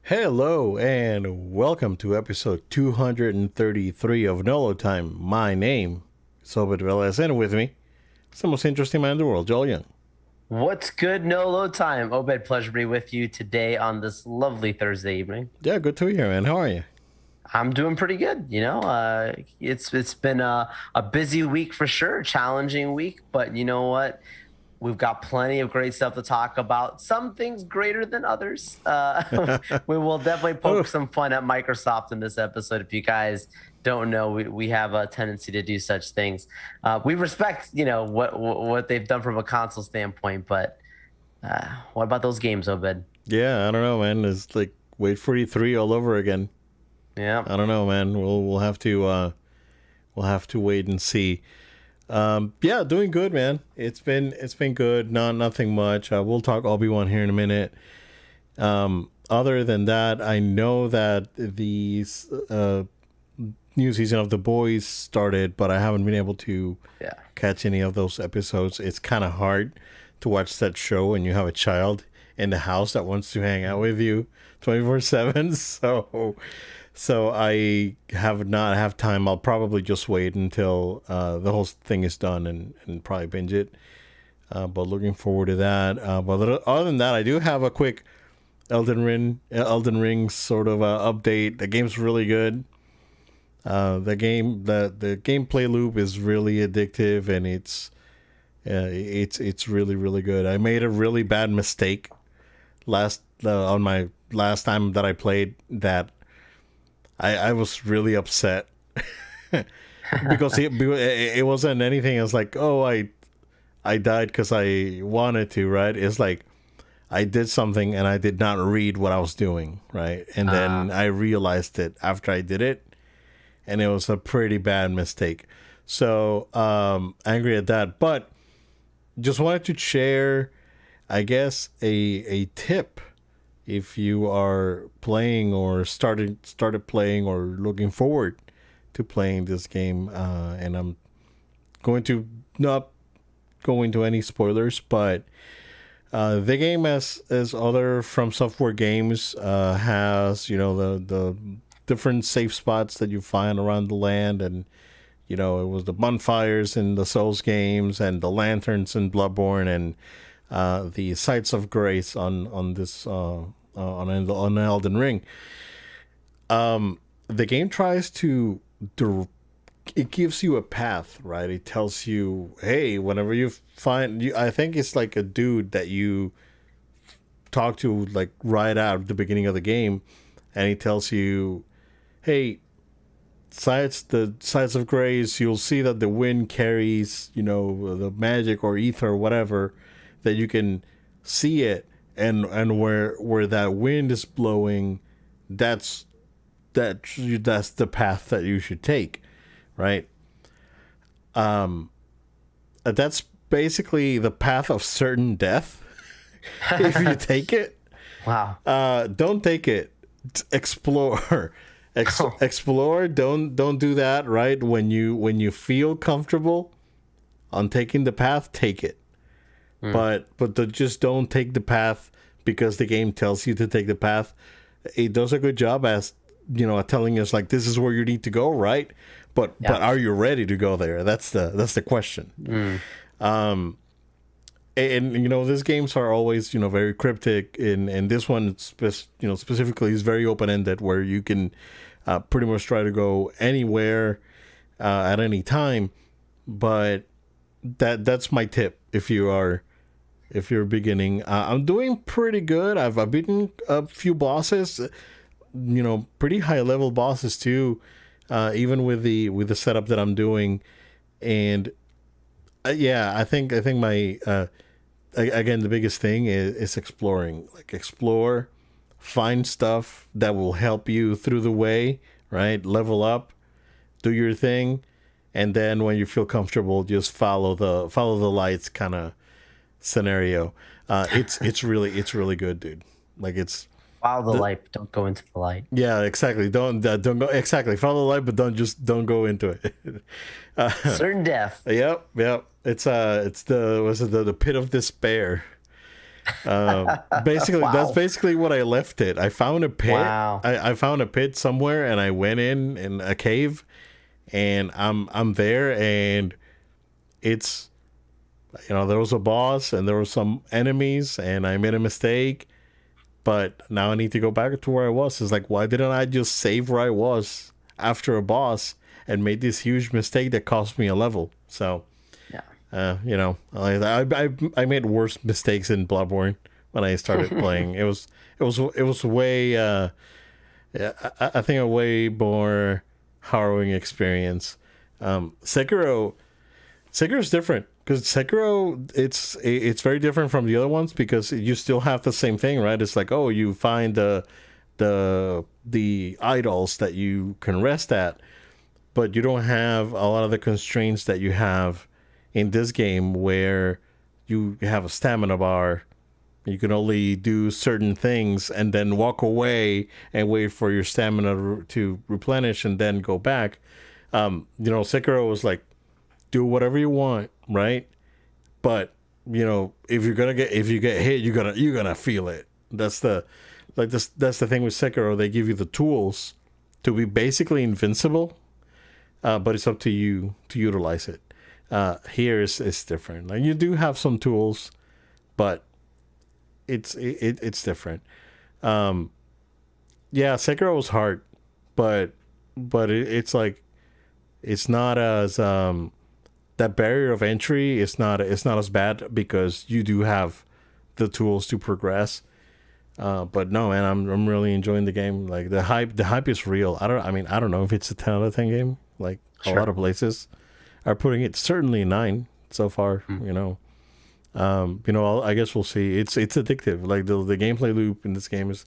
Hello and welcome to episode 233 of Nolo Time. My name is Obed Velez, and with me, it's the most interesting man in the world, Joel Young. What's good? No load time. Obed, pleasure to be with you today on this lovely Thursday evening. Yeah, good to be here, man. How are you? I'm doing pretty good. It's been a busy week for sure, challenging week, but you know what? We've got plenty of great stuff to talk about. Some things greater than others. We will definitely poke some fun at Microsoft in this episode. If you guys don't know, we have a tendency to do such things. We respect, what they've done from a console standpoint, but what about those games, Obed? Yeah, I don't know, man. It's like Wait 43 all over again. Yeah. I don't know, man. We'll have to wait and see. Yeah, doing good, man. It's been good. Nothing much. We'll talk Obi-Wan here in a minute. Other than that, I know that the new season of The Boys started, but I haven't been able to Yeah. catch any of those episodes. It's kind of hard to watch that show when you have a child in the house that wants to hang out with you 24/7. So I have not have time. I'll probably just wait until the whole thing is done and probably binge it. But looking forward to that. But other than that, I do have a quick Elden Ring sort of update. The game's really good. The gameplay loop is really addictive, and it's really really good. I made a really bad mistake on my last time that I played that. I was really upset because it wasn't anything. It was like, oh, I died because I wanted to, right? It's like I did something and I did not read what I was doing, right? And then I realized it after I did it, and it was a pretty bad mistake. So angry at that, but just wanted to share, I guess, a tip if you are playing or started playing or looking forward to playing this game. And I'm going to not go into any spoilers, but the game, as other From Software games, has the different safe spots that you find around the land, and it was the bonfires in the Souls games and the lanterns in Bloodborne, and the sites of grace on this on Elden Ring. The game tries to it gives you a path, right? It tells you, hey, whenever you find you, I think it's like a dude that you talk to like right out at the beginning of the game, and he tells you, hey, the sides of grace, you'll see that the wind carries, the magic or ether or whatever, that you can see it, and where that wind is blowing, that's the path that you should take, right? That's basically the path of certain death. If you take it, Wow. don't take it. Explore. Explore. Don't do that. Right when you feel comfortable on taking the path, take it. Just don't take the path because the game tells you to take the path. It does a good job as at telling us like this is where you need to go, right? But are you ready to go there? That's the question. And these games are always very cryptic, and this one specifically is very open ended, where you can pretty much try to go anywhere at any time. But that's my tip if you're beginning. I'm doing pretty good. I've beaten a few bosses, pretty high level bosses too, even with the setup that I'm doing. And yeah, I think my again, the biggest thing is exploring. Like, explore, find stuff that will help you through the way, right? Level up, do your thing, and then when you feel comfortable, just follow the lights kind of scenario. It's really good, dude. Like, it's Follow the the light, but don't go into the light. yeah, exactly. Don't go exactly. Follow the light, but don't go into it. Certain death. Yep. It's the was it the pit of despair. Basically, that's Wow. basically what I left it. I found a pit. Wow. I found a pit somewhere, and I went in a cave, and I'm there, and it's there was a boss, and there were some enemies, and I made a mistake, but now I need to go back to where I was. It's like, why didn't I just save where I was after a boss and made this huge mistake that cost me a level? So, Yeah. I made worse mistakes in Bloodborne when I started playing. It was way yeah, I think a way more harrowing experience. Sekiro Sekiro's different because Sekiro it's very different from the other ones because you still have the same thing, right? It's like, oh, you find the idols that you can rest at, but you don't have a lot of the constraints that you have in this game where you have a stamina bar. You can only do certain things and then walk away and wait for your stamina to replenish and then go back. Sekiro was like, do whatever you want, right? But if you get hit, you're gonna feel it. That's the thing with Sekiro. They give you the tools to be basically invincible, but it's up to you to utilize it. Here it's different. Like you do have some tools, but it's different. Yeah, Sekiro was hard, but it's like it's not as that barrier of entry is not as bad because you do have the tools to progress. But no, man, I'm really enjoying the game. Like the hype is real. I don't know if it's a 10 out of 10 game. Like a lot Sure. of places are putting it certainly 9 so far. Mm. I guess we'll see. It's addictive. Like the gameplay loop in this game is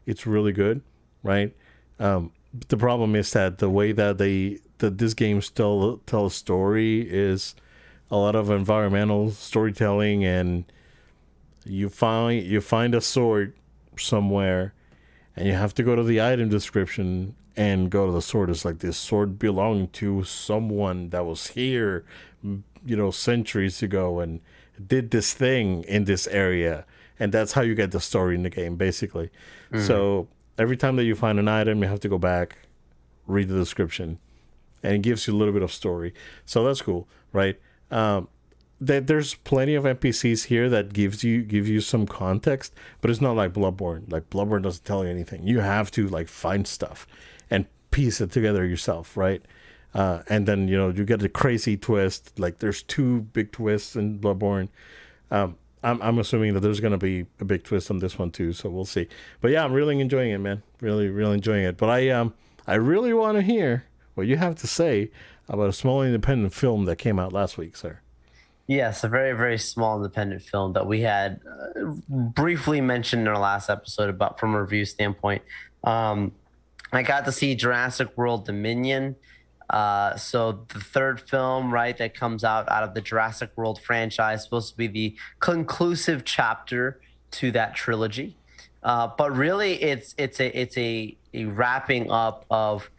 it's really good, right? The problem is that the way that this game still tell a story is a lot of environmental storytelling, and you find a sword somewhere, and you have to go to the item description and go to the sword. It's like this sword belonged to someone that was here, centuries ago, and did this thing in this area, and that's how you get the story in the game, basically. Mm. So every time that you find an item, you have to go back, read the description, and it gives you a little bit of story. So that's cool, right? There's plenty of NPCs here that give you some context, but it's not like Bloodborne. Like Bloodborne doesn't tell you anything. You have to like find stuff and piece it together yourself, right? And then you get a crazy twist. Like there's two big twists in Bloodborne. I'm assuming that there's gonna be a big twist on this one too, so we'll see. But yeah, I'm really enjoying it, man. Really, really enjoying it. But I really want to hear what you have to say about a small independent film that came out last week, sir. Yes, a very, very small independent film that we had briefly mentioned in our last episode about from a review standpoint. Um, I got to see Jurassic World Dominion. So the third film, right, that comes out of the Jurassic World franchise, supposed to be the conclusive chapter to that trilogy. But really, it's a wrapping up of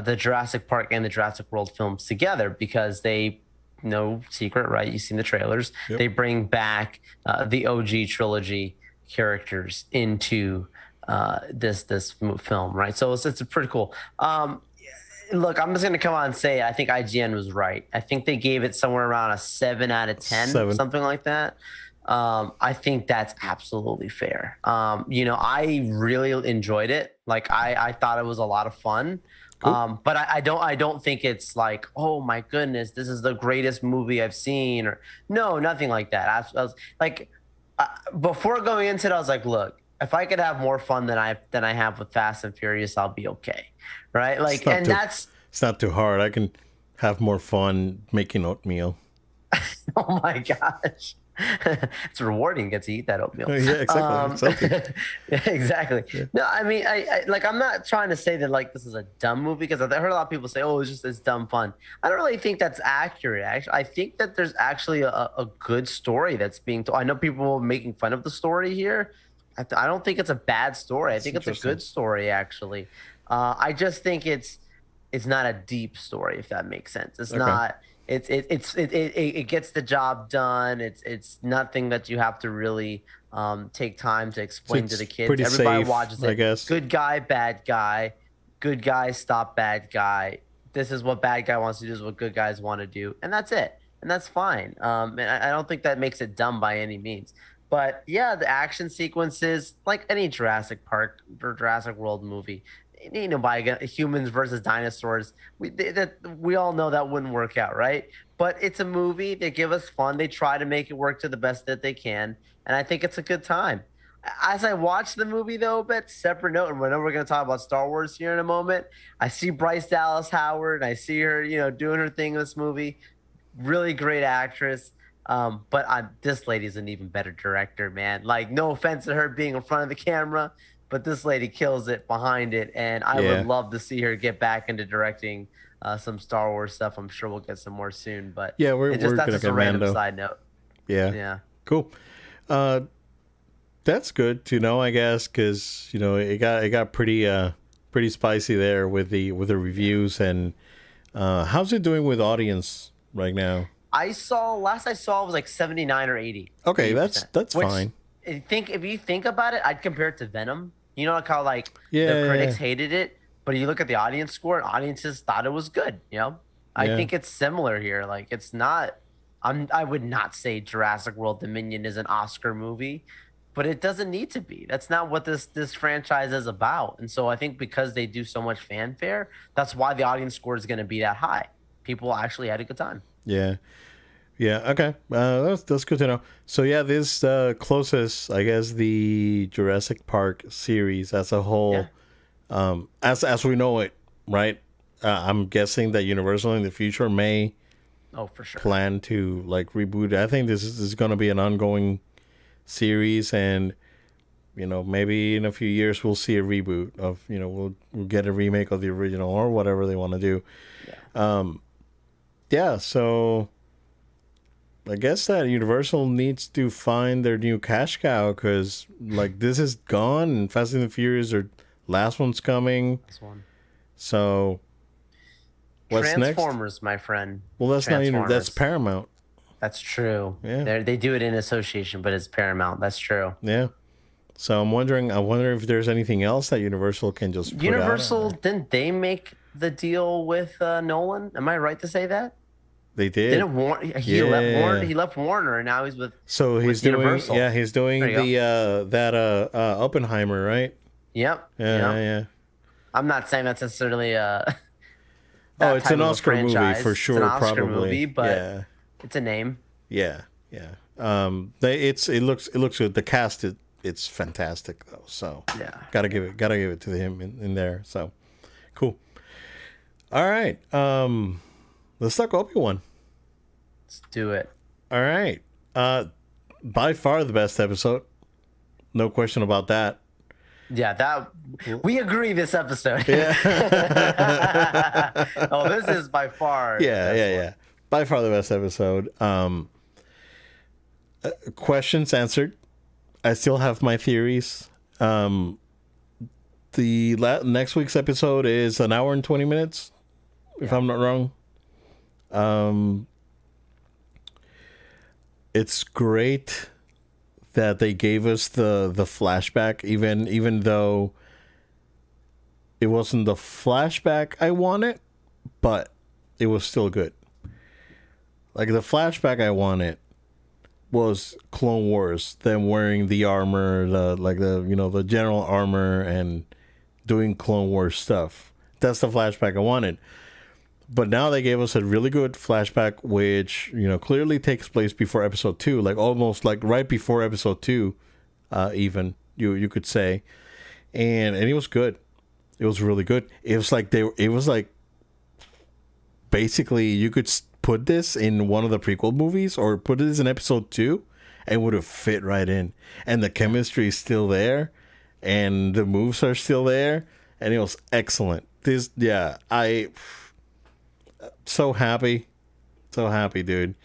the Jurassic Park and the Jurassic World films together because they no secret, right? You've seen the trailers. Yep. They bring back the OG trilogy characters into this film, right? So it's pretty cool. Look, I'm just gonna come on and say I think IGN was right. I think they gave it somewhere around a 7 out of 10, 7. something like that. I think that's absolutely fair. I really enjoyed it. Like I thought it was a lot of fun. Cool. But I don't think it's like, oh my goodness, this is the greatest movie I've seen, or no, nothing like that. I was like, before going into it, I was like, look, if I could have more fun than I have with Fast and Furious, I'll be okay, right? It's Like, not and too that's it's not too hard. I can have more fun making oatmeal. oh my gosh. It's rewarding to get to eat that oatmeal. Yeah, exactly. It's healthy. Yeah, exactly. Yeah. No, I mean, I like. I'm not trying to say that like this is a dumb movie because I've heard a lot of people say, "Oh, it's dumb fun." I don't really think that's accurate. Actually, I think that there's actually a good story that's being told. I know people are making fun of the story here. I don't think it's a bad story. I think it's a interesting. good story I just think it's not a deep story, if that makes sense. It's Okay. not It gets the job done. It's nothing that you have to really take time to So explain to it's the kids. pretty Everybody safe, watches I it. guess. Good guy, bad guy. Good guy, stop bad guy. This is what bad guy wants to do. This is what good guys want to do, and that's it. And that's fine. And I don't think that makes it dumb by any means. But yeah, the action sequences, like any Jurassic Park or Jurassic World movie, by humans versus dinosaurs, we all know that wouldn't work out, right? But it's a movie. They give us fun. They try to make it work to the best that they can, and I think it's a good time. As I watch the movie, though, but separate note, and I know we're going to talk about Star Wars here in a moment. I see Bryce Dallas Howard, and I see her, doing her thing in this movie. Really great actress. But this lady's an even better director, man. Like, no offense to her being in front of the camera, but this lady kills it behind it, and I Yeah. would love to see her get back into directing some Star Wars stuff. I'm sure we'll get some more soon, but Yeah, we're that's gonna just a get random Mando. side note. Yeah. Yeah. Cool. Uh, that's good to know, I guess, because it got pretty spicy there with the reviews. And how's it doing with audience right now? Last I saw was like 79 or 80. Okay, 80%, that's which fine. if you think about it, I'd compare it to Venom. You know, like how like Yeah, the yeah, critics yeah. hated it, but you look at the audience score, and audiences thought it was good. I Yeah. think it's similar here. Like it's not. I would not say Jurassic World Dominion is an Oscar movie, but it doesn't need to be. That's not what this franchise is about. And so I think because they do so much fanfare, that's why the audience score is going to be that high. People actually had a good time. Yeah. Yeah. Okay. That's good to know. So yeah, this closest, I guess, the Jurassic Park series as a whole, Yeah. as we know it, right? I'm guessing that Universal in the future may Oh, for sure. plan to like reboot. I think this is going to be an ongoing series, and maybe in a few years we'll see a reboot of we'll get a remake of the original or whatever they want to do. Yeah. Yeah. So I guess that Universal needs to find their new cash cow, because like this is gone and Fast and the Furious or last one's coming. This one. So what's next? Transformers, my friend. Well, that's not even that's Transformers. Paramount. That's true. Yeah. They do it in association, but it's Paramount. That's true. Yeah. So I wonder if there's anything else that Universal can just put Universal, out. didn't they make the deal with Nolan? Am I right to say that? They did. Didn't Warner? He left Warner, and now he's with. So he's with doing Universal. he's doing There you the that Oppenheimer, right? Yep. Yeah, yep. yeah. I'm not saying that's necessarily Oh, that it's type an of a Oscar movie franchise. for sure, It's an Oscar probably. movie, but yeah, it's a name. yeah, yeah. It looks good. The cast it's fantastic though. So Yeah. gotta give it to him in there. So cool. All right. Let's talk Obi-Wan. Let's do it. All right. By far the best episode. No question about that. Yeah, that we agree this episode. Yeah. Oh, this is by far. the Yeah, best yeah, one. yeah. By far the best episode. Questions answered. I still have my theories. The next week's episode is an hour and 20 minutes, if I'm not wrong. It's great that they gave us the flashback, even though it wasn't the flashback I wanted, but it was still good. Like the flashback I wanted was Clone Wars, them wearing the armor, the general armor and doing Clone Wars stuff. That's the flashback I wanted. But now they gave us a really good flashback, which clearly takes place before episode 2, like almost like right before episode 2, even you could say, and it was good. It was really good. It was like basically you could put this in one of the prequel movies or put this in episode 2, and would have fit right in. And the chemistry is still there, and the moves are still there, and it was excellent. So happy, dude.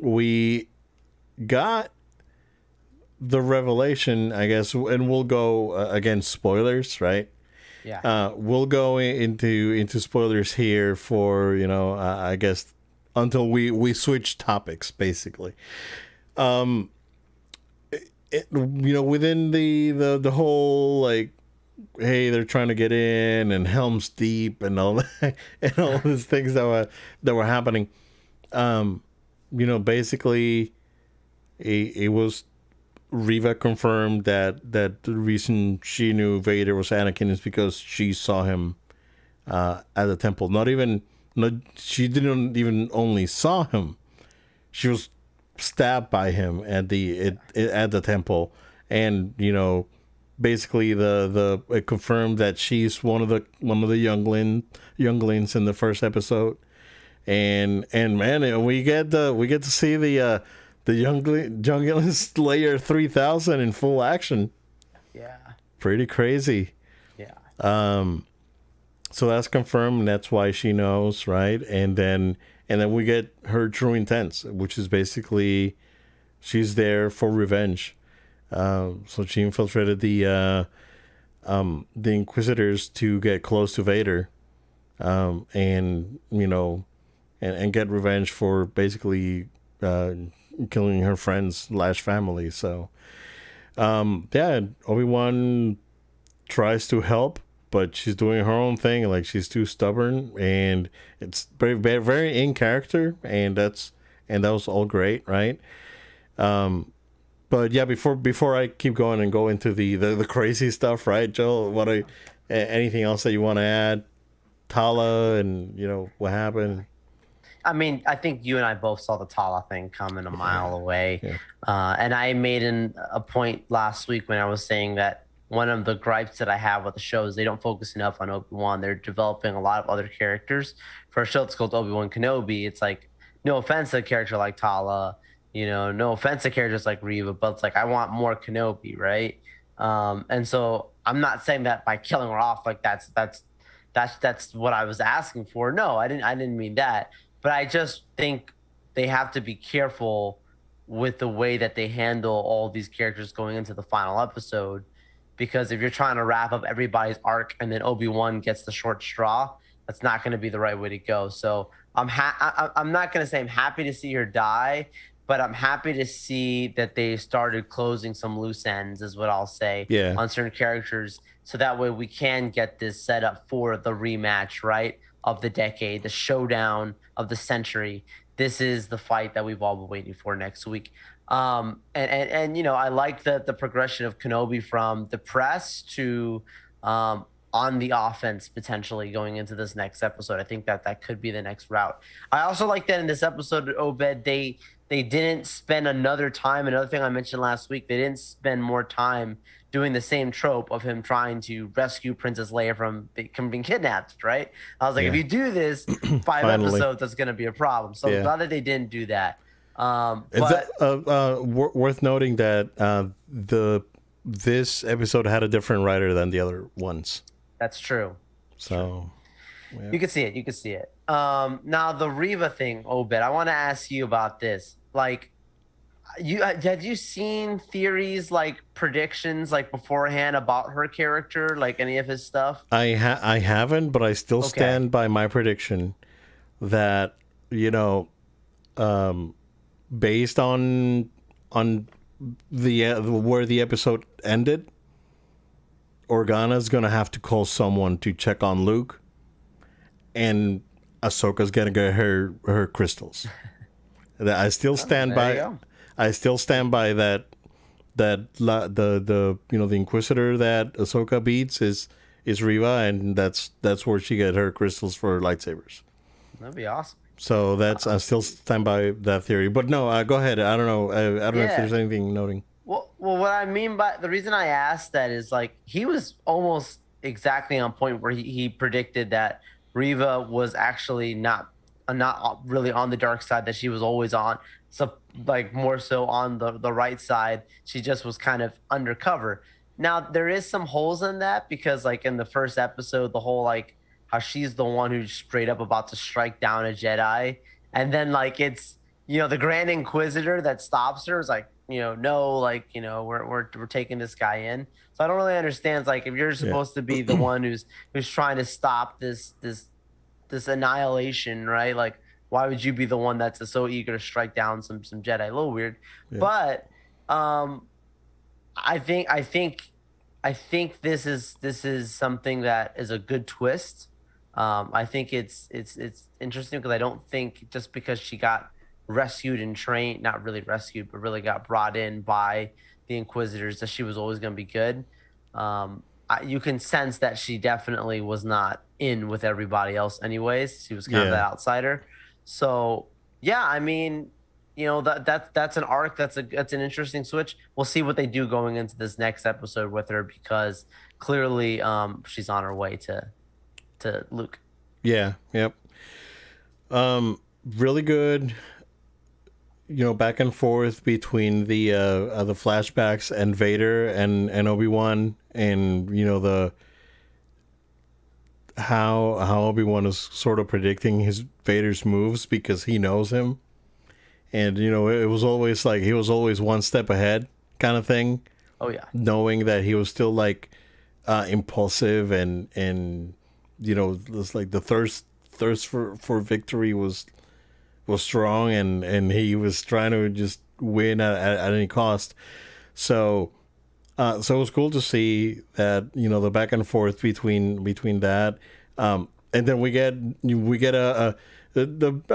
We got the revelation, I guess, and we'll go again, spoilers, right? Yeah. We'll go into spoilers here for I guess until we switch topics basically. Within the whole like, hey, they're trying to get in and Helm's Deep and all that, and all these things that were happening. Basically, it was Riva confirmed that the reason she knew Vader was Anakin is because she saw him at the temple. She didn't even only saw him; she was stabbed by him at the temple, and basically it confirmed that she's one of the younglings in the first episode, and man, we get to see the Youngling Slayer 3000 in full action. Yeah. Pretty crazy. Yeah. So that's confirmed, and that's why she knows, right? And then we get her true intents, which is basically she's there for revenge. So she infiltrated the Inquisitors to get close to Vader, and get revenge for basically killing her friends / family. So Obi-Wan tries to help, but she's doing her own thing. Like, she's too stubborn, and it's very, very, very in character, and that was all great, right? But yeah, before I keep going and go into the crazy stuff, right, Joel? Anything else that you want to add? Tala and what happened? I mean, I think you and I both saw the Tala thing coming a mile away. Yeah. And I made a point last week when I was saying that one of the gripes that I have with the show is they don't focus enough on Obi-Wan. They're developing a lot of other characters. For a show that's called Obi-Wan Kenobi, it's like, no offense to a character like Tala, no offense to characters like Reva, but it's like, I want more Kenobi, right? And so I'm not saying that by killing her off, like that's what I was asking for. No, I didn't mean that. But I just think they have to be careful with the way that they handle all these characters going into the final episode, because if you're trying to wrap up everybody's arc and then Obi-Wan gets the short straw, that's not going to be the right way to go. So I'm not going to say I'm happy to see her die, but I'm happy to see that they started closing some loose ends, is what I'll say, on certain characters, so that way we can get this set up for the rematch, right, of the decade, the showdown of the century. This is the fight that we've all been waiting for next week. And I like the progression of Kenobi from depressed to on the offense, potentially going into this next episode. I think that could be the next route. I also like that in this episode, Obed, they didn't spend another thing I mentioned last week, they didn't spend more time doing the same trope of him trying to rescue Princess Leia from being kidnapped, right? I was like, if you do this 5 episodes, that's going to be a problem. So I'm glad that they didn't do that. Worth noting that this episode had a different writer than the other ones. That's true. So yeah. You could see it. Now the Reva thing, Obed, I want to ask you about this. Like, had you seen theories, like predictions, like beforehand about her character, like any of his stuff? I haven't, but I still stand by my prediction that based on where the episode ended, Organa's gonna have to call someone to check on Luke, and Ahsoka's gonna get her crystals. I still stand by. I still stand by that the Inquisitor that Ahsoka beats is Reva, and that's where she get her crystals for lightsabers. That'd be awesome. So I still stand by that theory. But no, go ahead. I don't know. I don't know if there's anything noting. Well, what I mean by the reason I asked that is, like, he was almost exactly on point where he predicted that Reva was actually not really on the dark side, that she was always on, so like more so on the right side. She just was kind of undercover. Now there is some holes in that, because like in the first episode, the whole like how she's the one who's straight up about to strike down a Jedi, and then like it's the Grand Inquisitor that stops her. Is like, no, like, we're taking this guy in. So I don't really understand. It's like, if you're Yeah. supposed to be the one who's trying to stop this annihilation, right? Like, why would you be the one that's so eager to strike down some Jedi? A little weird, Yeah. but um, I think this is something that is a good twist. I think it's interesting because I don't think just because she got rescued and trained, not really rescued, but really got brought in by the Inquisitors, that she was always going to be good. You can sense that she definitely was not in with everybody else, anyways. She was kind of the Yeah. outsider. So yeah, I mean, that's an arc. That's an interesting switch. We'll see what they do going into this next episode with her, because clearly she's on her way to Luke. Yeah. Yep. Really good. Back and forth between the flashbacks and Vader and Obi-Wan, and the how Obi-Wan is sort of predicting his Vader's moves because he knows him, and it was always like he was always one step ahead kind of thing, Oh yeah. knowing that he was still like impulsive, and it's like the thirst for victory was strong, and he was trying to just win at any cost. So so it was cool to see that the back and forth between that, and then we get the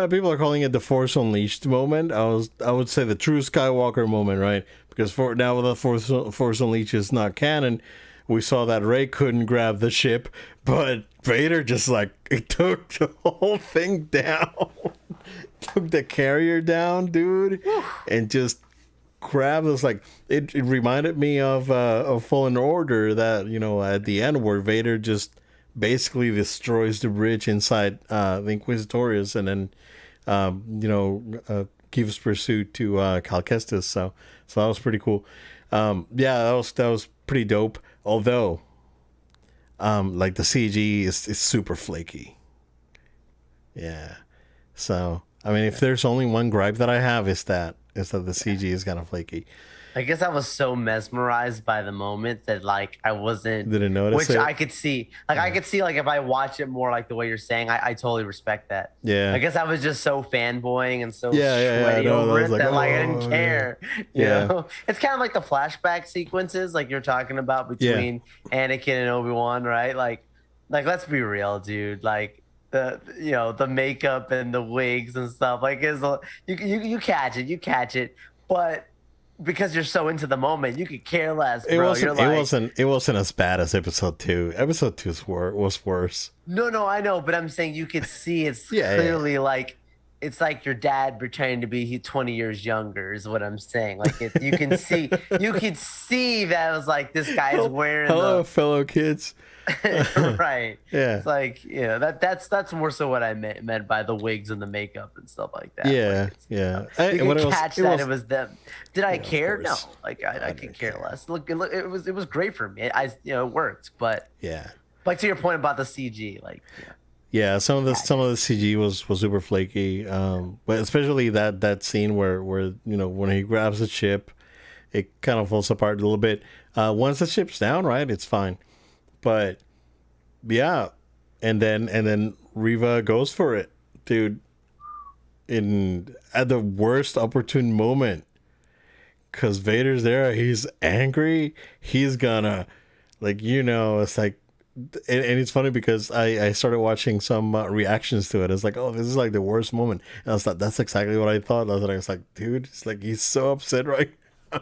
people are calling it the Force Unleashed moment. I would say the true Skywalker moment, right? Because for now the Force Unleashed is not canon. We saw that Rey couldn't grab the ship, but Vader just like it took the whole thing down, took the carrier down, dude, and just grabbed us. Like it reminded me of Fallen Order, that at the end where Vader just basically destroys the bridge inside the Inquisitorius, and then gives pursuit to Cal Kestis. So that was pretty cool. Yeah, that was pretty dope. Although, like the CG is super flaky. Yeah. So I mean, if there's only one gripe that I have, is that the CG is kind of flaky. I guess I was so mesmerized by the moment that, like, I wasn't, Didn't notice which it. I could see. Like, I could see, like, if I watch it more like the way you're saying, I totally respect that. Yeah. I guess I was just so fanboying and so Yeah, I sweaty know. over I it was like, that, like, I oh, didn't yeah. care. You Yeah. know, it's kind of like the flashback sequences, like you're talking about, between Anakin and Obi-Wan, right? Like, let's be real, dude. Like, the makeup and the wigs and stuff, like, you catch it, but because you're so into the moment, you could care less, It bro. wasn't. You're like, It wasn't as bad as episode 2. Episode 2 was worse. no, I know, but I'm saying you could see it's Yeah, yeah. clearly like, it's like your dad pretending to be 20 years younger, is what I'm saying. Like, you can see, that it was like, this guy's wearing Hello, fellow kids. right. Yeah. It's like, that's more so what I meant by the wigs and the makeup and stuff like that. Yeah, Like, yeah. you When can it was- catch it that was- it was them. Did I care? No. course. Like, I didn't could care care. less. Look, it was great for me. It worked, but Yeah. like, to your point about the CG, like, Yeah, some of the CG was super flaky, but especially that scene where when he grabs the ship, it kind of falls apart a little bit. Once the ship's down, right, it's fine. But yeah, and then Riva goes for it, dude. At the worst opportune moment, because Vader's there, he's angry, he's gonna, like, it's like, and it's funny because I started watching some reactions to it. It's like, oh, this is like the worst moment, and I was like, that's exactly what I thought. I was like, dude, it's like he's so upset right now.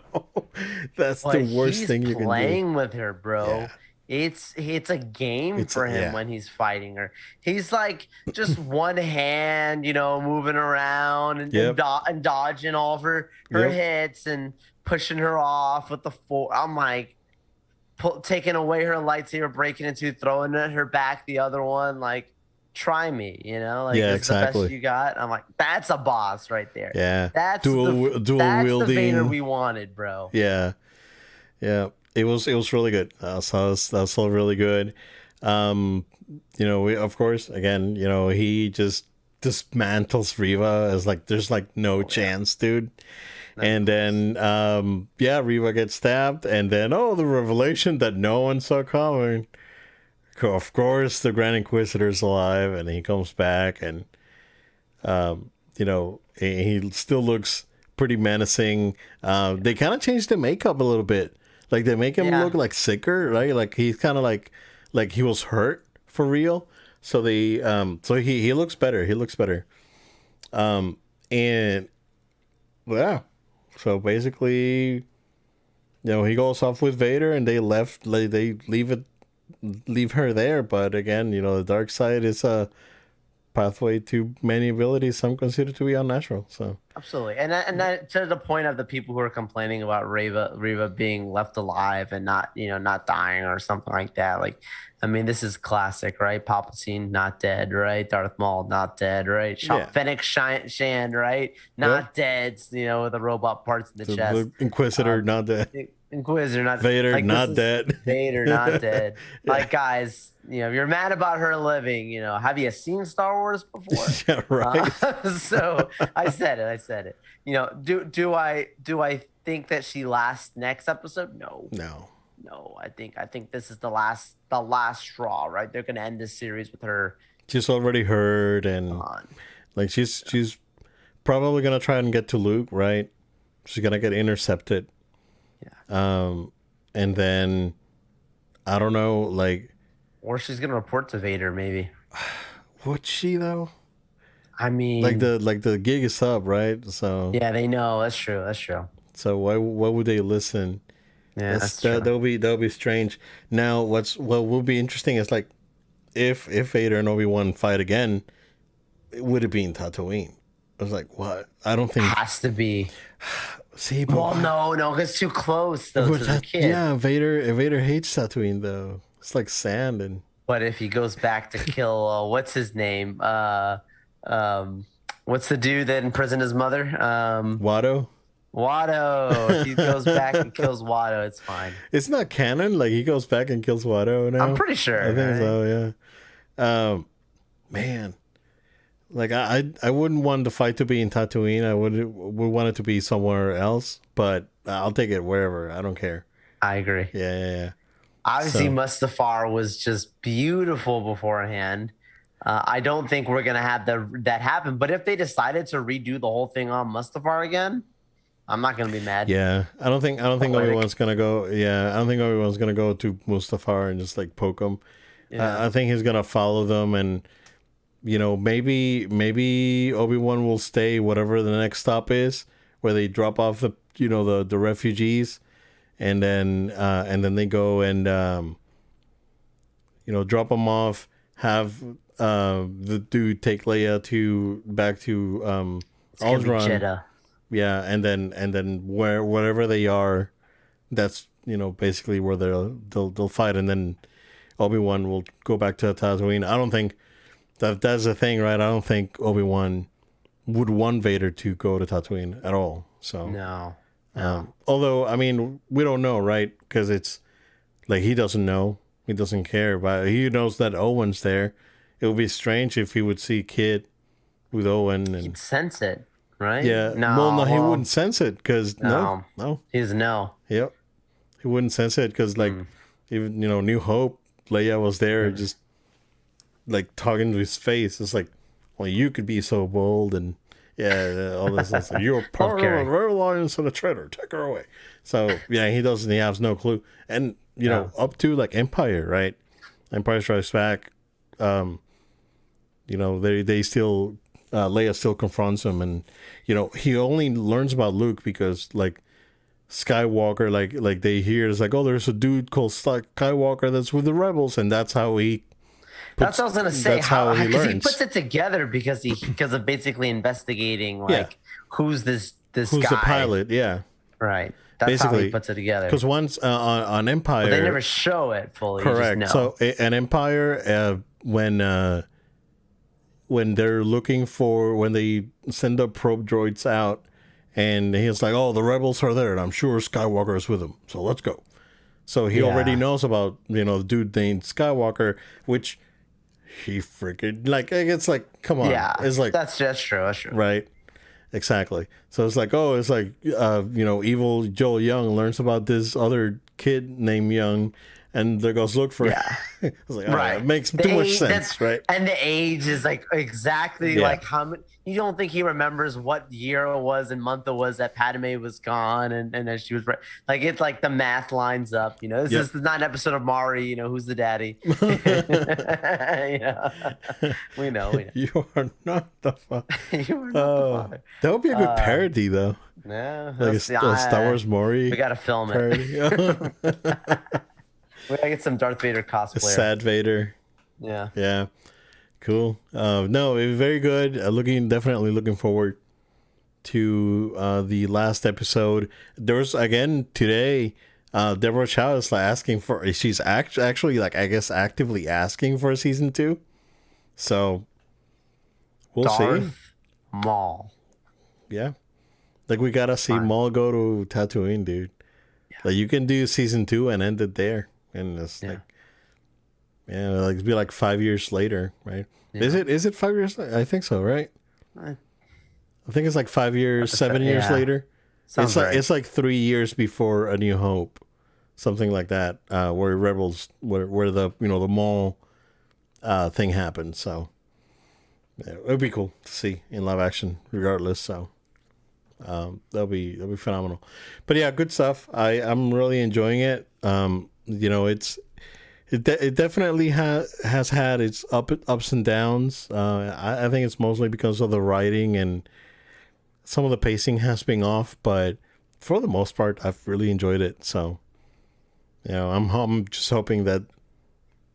That's but the worst he's thing you can do. playing with her, bro. Yeah. It's a game It's for a- him yeah. when he's fighting her. He's like just one hand, moving around and, Yep. and dodging all of her Yep. hits and pushing her off with the four. I'm like, taking away her lightsaber, breaking into, throwing it at her back, the other one. Like, try me, like, Yeah, this is the exactly. best you got. I'm like, that's a boss right there. Yeah, That's dual the Vader wielding. we wanted, bro. Yeah, yeah. It was really good. So that was all really good. We, of course, again, he just dismantles Riva. It's like there's like no chance, dude. And then Riva gets stabbed, and then the revelation that no one saw coming. Of course, the Grand Inquisitor's alive, and he comes back, and he still looks pretty menacing. They kind of changed the makeup a little bit. Like they make him look like sicker, right? Like he's kind of like he was hurt for real. So they he looks better. He looks better. And yeah. So basically, he goes off with Vader, and they leave her there. But again, the dark side is a pathway to many abilities some consider to be unnatural. So absolutely, and that to the point of the people who are complaining about Riva being left alive and not dying or something like that. Like, I mean, this is classic, right? Palpatine not dead, right? Darth Maul not dead, right? Fennec Shand, right? Not dead, with the robot parts in the chest. The Inquisitor not dead. Inquisitor not Vader like, not dead. Vader not dead. Like, guys, you're mad about her living. Have you seen Star Wars before? Yeah, right. So I said it. Do I think that she lasts next episode? No. I think this is the last straw, right? They're gonna end this series with her. She's already heard, and like she's probably gonna try and get to Luke, right? She's gonna get intercepted. Yeah. And then I don't know, like, or she's gonna report to Vader, maybe. Would she though? I mean, like the gig is up, right? So yeah, they know. That's true. So why would they listen? Yeah, that's true. That'll be strange. Now, what will be interesting is like if Vader and Obi-Wan fight again, would it be in Tatooine? I was like, what? I don't think it has to be. See, but no, it's too close though to the kid. Yeah, Vader hates Tatooine though. It's like sand and. But if he goes back to kill, what's his name? What's the dude that imprisoned his mother? Watto. If he goes back and kills Watto, it's fine. It's not canon. Like he goes back and kills Watto now. I'm pretty sure. I think so. Yeah. Man. Like I wouldn't want the fight to be in Tatooine. I would want it to be somewhere else, but I'll take it wherever. I don't care. I agree. Yeah. Obviously, Mustafar was just beautiful beforehand. I don't think we're gonna have that happen. But if they decided to redo the whole thing on Mustafar again, I'm not gonna be mad. Yeah, I don't think Obi-Wan's gonna go. Yeah, I don't think Obi-Wan's gonna go to Mustafar and just like poke him. Yeah. I think he's gonna follow them and. Maybe Obi-Wan will stay whatever the next stop is, where they drop off the the refugees, and then they go and drop them off. Have the dude take Leia back to Alderaan. Yeah, and then wherever they are, that's basically where they'll fight, and then Obi-Wan will go back to Tatooine. I don't think. That's the thing, right? I don't think Obi-Wan would want Vader to go to Tatooine at all. So no. Although, I mean, we don't know, right? Because it's like he doesn't know. He doesn't care. But he knows that Owen's there. It would be strange if he would see Kid with Owen. And he'd sense it, right? Yeah. No, he wouldn't sense it because no. He's no. Yep. He wouldn't sense it because, like, even, New Hope, Leia was there just like talking to his face. It's like, well, you could be so bold and all this stuff. You're part of a rebel alliance and a traitor. Take her away. So he has no clue. And up to like Empire, right? Empire Strikes Back. They still Leia still confronts him, and he only learns about Luke because like Skywalker, like they hear it's like, oh, there's a dude called Skywalker that's with the rebels, and that's how he. That's what I was gonna say. That's how he learns. He puts it together because of basically investigating who's this who's guy. the pilot? Yeah, right. That's basically how he puts it together. Because once on Empire, but they never show it fully. Correct. So an Empire, when they're looking for when they send the probe droids out, and he's like, oh, the rebels are there, and I'm sure Skywalker is with them. So let's go. So he already knows about the dude named Skywalker, which. he freaking like it's like come on, Yeah, it's like that's true. That's true. right, exactly. So it's like oh, it's like evil Joel Young learns about this other kid named Young, and there goes look for it. Yeah. It's like oh, Right. it makes The too much age, sense, right? and the age is like exactly Yeah. like how many. You don't think he remembers what year it was and month it was that Padme was gone and then she was right. Like it's like the math lines up. This Yep. is not an episode of Mari. Who's the daddy? We know. You are not the father. You were not the father. That would be a good parody, though. Yeah, Like a Star Wars Maury we gotta film it. parody. We gotta get some Darth Vader cosplayer. Sad Vader. Yeah. Yeah. Cool. No, it was very good. Definitely looking forward to the last episode. There was again today. Deborah Chow is like asking for. She's actually like I guess actively asking for a season 2. So we'll see. Darth Maul. Yeah, like we gotta see Maul go to Tatooine, dude. Yeah. Like you can do season 2 and end it there, and it's like. Yeah, like it'd be like 5 years later, right? Yeah. Is it 5 years? I think so, right? I think it's like 5 years, 7 years later. Sounds it's like 3 years before A New Hope, something like that. Where Rebels, where the the Maul thing happened. So yeah, it would be cool to see in live action, regardless. So that'll be phenomenal. But yeah, good stuff. I'm really enjoying it. It definitely has had its ups and downs. I think it's mostly because of the writing and some of the pacing has been off, but for the most part, I've really enjoyed it. So, I'm just hoping that,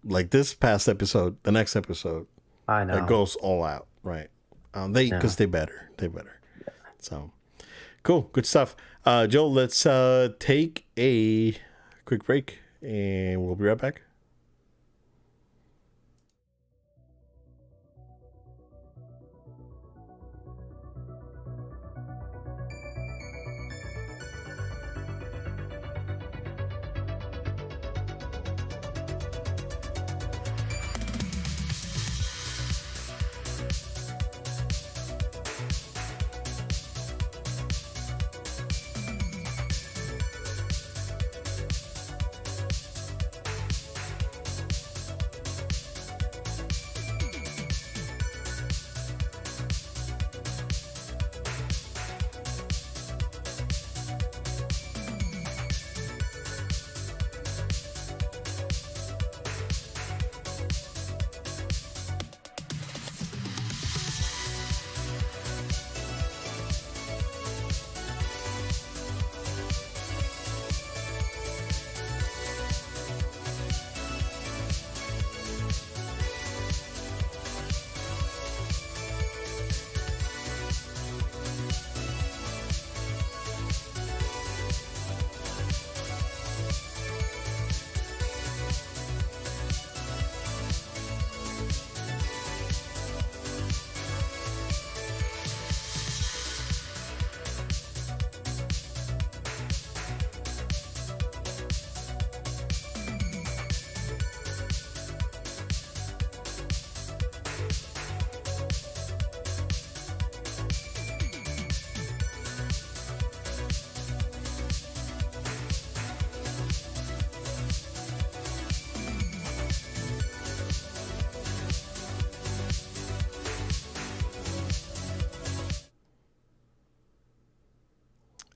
like this past episode, the next episode, I know that goes all out, right? Because they better. Yeah. So, cool, good stuff. Joel, let's take a quick break, and we'll be right back.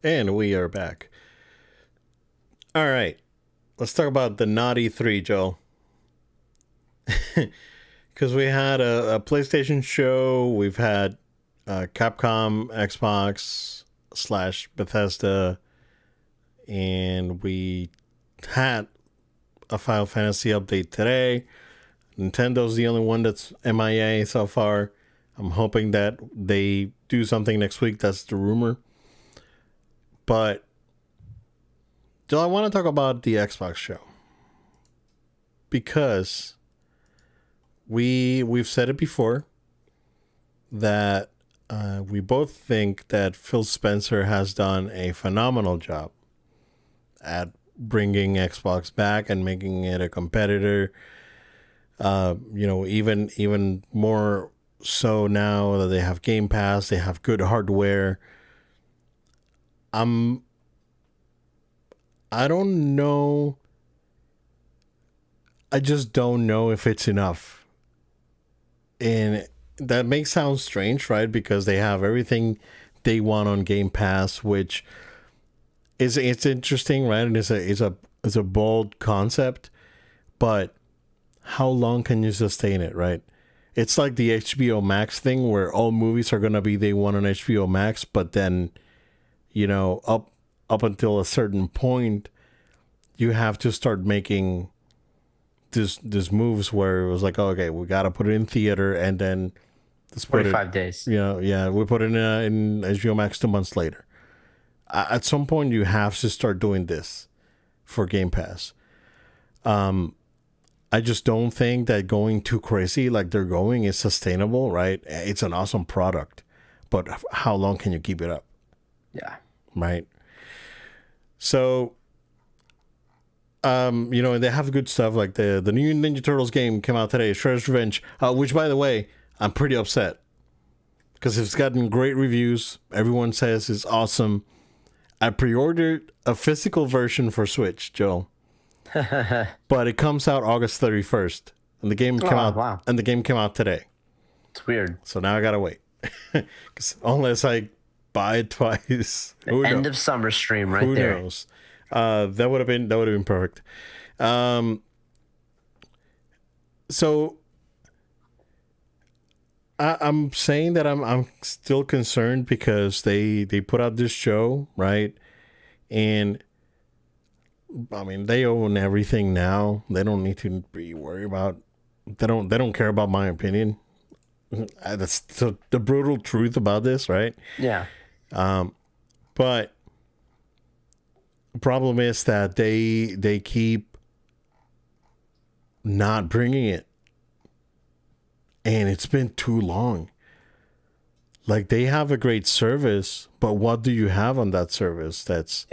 And we are back. All right. Let's talk about the Naughty 3, Joel. Because we had a PlayStation show. We've had Capcom, Xbox / Bethesda. And we had a Final Fantasy update today. Nintendo's the only one that's MIA so far. I'm hoping that they do something next week. That's the rumor. But I want to talk about the Xbox show because we've said it before that we both think that Phil Spencer has done a phenomenal job at bringing Xbox back and making it a competitor Even more so now that they have Game Pass, they have good hardware. I don't know. I just don't know if it's enough. And that may sound strange, right? Because they have everything they want on Game Pass, which it's interesting, right? And it's a bold concept, but how long can you sustain it, right? It's like the HBO Max thing where all movies are gonna be day one on HBO Max, but then, up until a certain point, you have to start making this moves where it was like, oh, okay, we gotta put it in theater, and then let's put 45 days. We put it in HBO Max 2 months later. At some point, you have to start doing this for Game Pass. I just don't think that going too crazy like they're going is sustainable, right? It's an awesome product, but how long can you keep it up? Yeah. Right. So, and they have good stuff like the new Ninja Turtles game came out today, Shredder's Revenge, which, by the way, I'm pretty upset because it's gotten great reviews. Everyone says it's awesome. I pre-ordered a physical version for Switch, Joe. But it comes out August 31st, and the game came out. Wow. And the game came out today. It's weird. So now I gotta wait, unless I buy it twice. End of summer stream, right there. Who knows? That would have been perfect. So I'm saying that I'm still concerned because they put out this show, right, and I mean, they own everything now. They don't need to be worried about. They don't care about my opinion. That's the brutal truth about this, right? Yeah. But the problem is that they keep not bringing it, and it's been too long. Like, they have a great service, but what do you have on that service? That's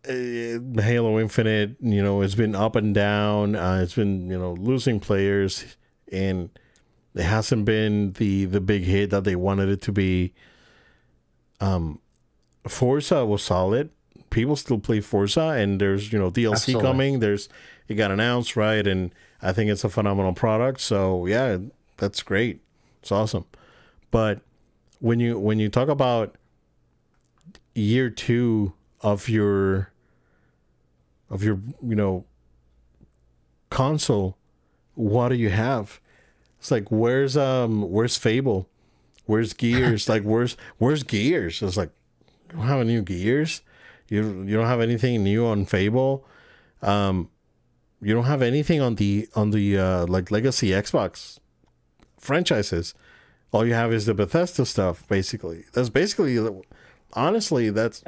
Halo Infinite, it's been up and down. It's been, losing players, and it hasn't been the big hit that they wanted it to be. Forza was solid. People still play Forza, and there's, DLC Absolutely. coming. It got announced, right? And I think it's a phenomenal product. So yeah, that's great. It's awesome. But when you talk about year two of your console, what do you have? It's like, where's Fable, where's Gears? Like, where's Gears? It's like, you don't have any new Gears, you don't have anything new on Fable, you don't have anything on the like legacy Xbox franchises. All you have is the Bethesda stuff. Basically, that's basically, honestly, that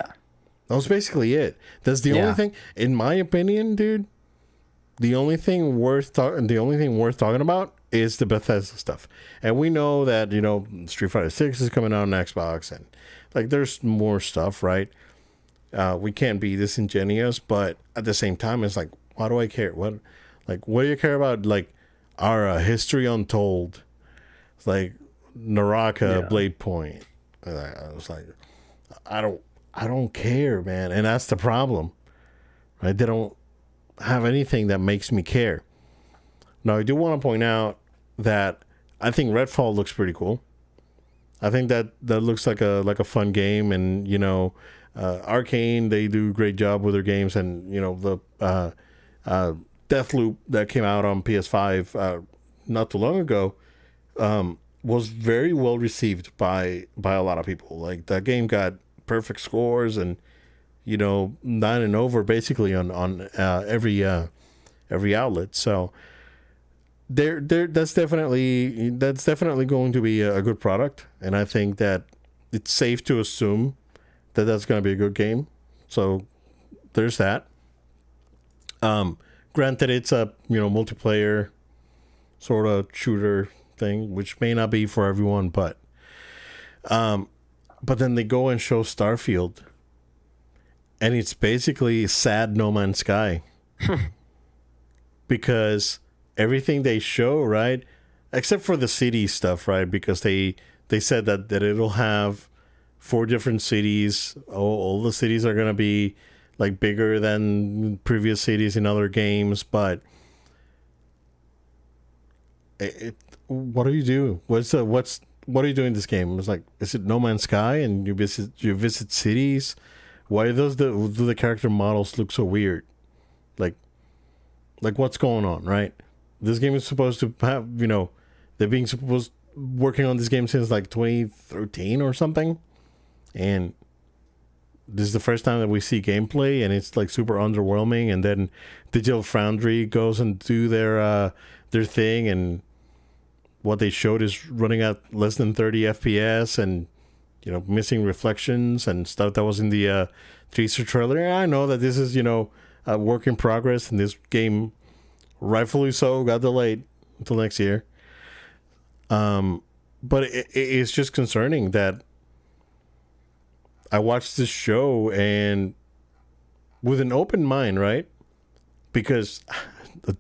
was basically it. That's the only thing, in my opinion, dude. The only thing worth talking about is the Bethesda stuff. And we know that, Street Fighter 6 is coming out on Xbox, and like, there's more stuff, right? We can't be disingenuous, but at the same time, it's like, why do I care? What do you care about? Like, our history untold. It's like Naraka, Blade Point. I was like, I don't care, man. And that's the problem, right? They don't have anything that makes me care. Now, I do want to point out that I think Redfall looks pretty cool. I think that looks like a fun game, and Arcane, they do a great job with their games, and the Deathloop that came out on PS5 not too long ago was very well received by a lot of people. Like, that game got perfect scores, and 9 and over basically on every outlet. So that's definitely going to be a good product, and I think that it's safe to assume that that's going to be a good game. So there's that. Granted, it's a multiplayer sort of shooter thing, which may not be for everyone, but then they go and show Starfield, and it's basically sad No Man's Sky. because everything they show, right, except for the city stuff, right, because they said that it'll have 4 different cities. All the cities are gonna be like bigger than previous cities in other games, but what do you do? What are you doing in this game? It's like, is it No Man's Sky and you visit cities? Why do the character models look so weird? Like what's going on, right? This game is supposed to have, they've been supposed working on this game since like 2013 or something, and this is the first time that we see gameplay, and it's like super underwhelming. And then Digital Foundry goes and do their thing, and what they showed is running at less than 30 FPS, and missing reflections and stuff that was in the teaser trailer. And I know that this is a work in progress, and this game, rightfully so, got delayed until next year. But it's just concerning that I watched this show and with an open mind, right? Because,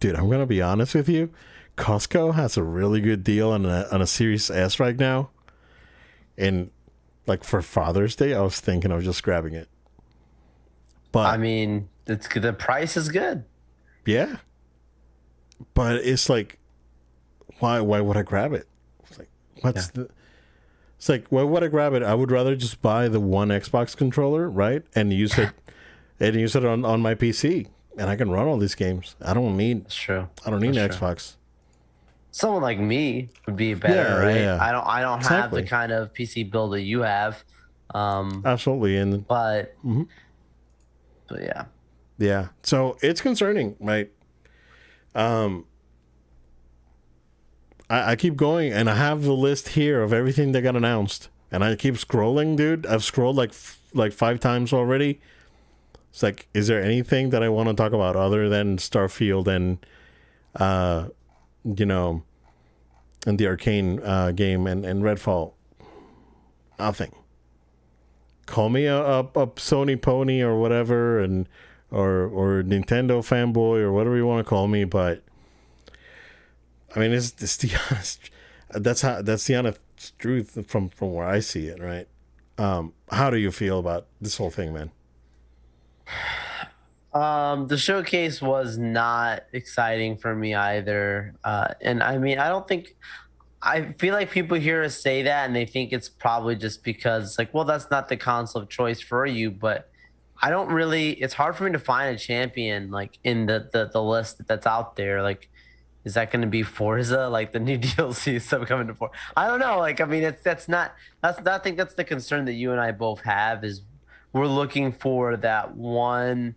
dude, I'm gonna be honest with you, Costco has a really good deal on a Series S right now, and like for Father's Day, I was thinking of just grabbing it. But I mean, the price is good. Yeah, but it's like, why would I grab it? It's like, it's like, why would I grab it? I would rather just buy the one Xbox controller, right, and use it on my PC, and I can run all these games. I don't need. That's true. I don't need an True. Xbox. Someone like me would be better, Yeah, right? yeah. I don't have the Exactly. kind of PC build that you have. Absolutely, and But Mhm. but yeah. yeah, so it's concerning, right? Um, I keep going, and I have the list here of everything that got announced, and I keep scrolling, dude. I've scrolled like 5 times already. It's like, is there anything that I want to talk about other than Starfield and uh, you know, and the Arcane game and Redfall? Nothing. Call me a Sony pony or whatever, and or Nintendo fanboy or whatever you want to call me, but I mean, it's the honest. That's the honest truth from where I see it, right? How do you feel about this whole thing, man? The showcase was not exciting for me either. And I mean, I feel like people hear us say that and they think it's probably just because it's like, well, that's not the console of choice for you. But I don't really, it's hard for me to find a champion like in the list that's out there. Like, is that going to be Forza, like the new DLC stuff coming to Forza? I don't know. Like, I mean, I think that's the concern that you and I both have is we're looking for that one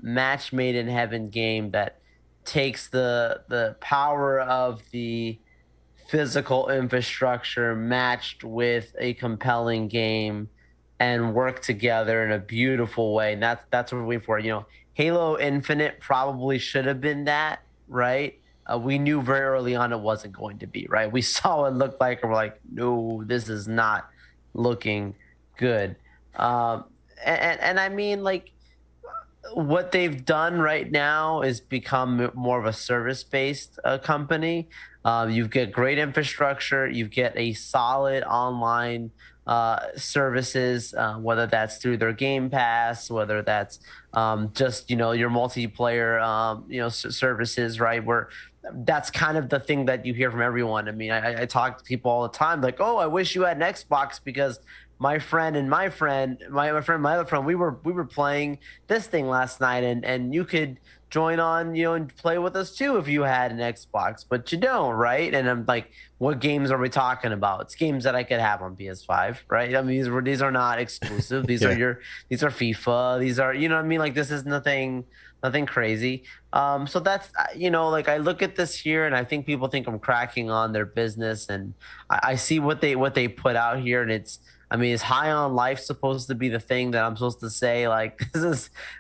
match made in heaven game that takes the power of the physical infrastructure matched with a compelling game and work together in a beautiful way. And that's what we're waiting for. Halo Infinite probably should have been that, right? We knew very early on it wasn't going to be, right? We saw what it looked like, and we're like, no, this is not looking good. And I mean, like, what they've done right now is become more of a service-based company. You get great infrastructure, you get a solid online services, whether that's through their Game Pass, whether that's just your multiplayer services, right? Where that's kind of the thing that you hear from everyone. I mean, I talk to people all the time, like, oh, I wish you had an Xbox because my friend and my friend, my other friend, we were playing this thing last night, and you could join on, and play with us too if you had an Xbox, but you don't, right? And I'm like, what games are we talking about? It's games that I could have on PS5, right? I mean, these are not exclusive. These Yeah. these are FIFA. These are, what I mean? Like, this is nothing crazy. So that's, like, I look at this here and I think people think I'm cracking on their business, and I see what they put out here, and I mean, is High on Life supposed to be the thing that I'm supposed to say? Like,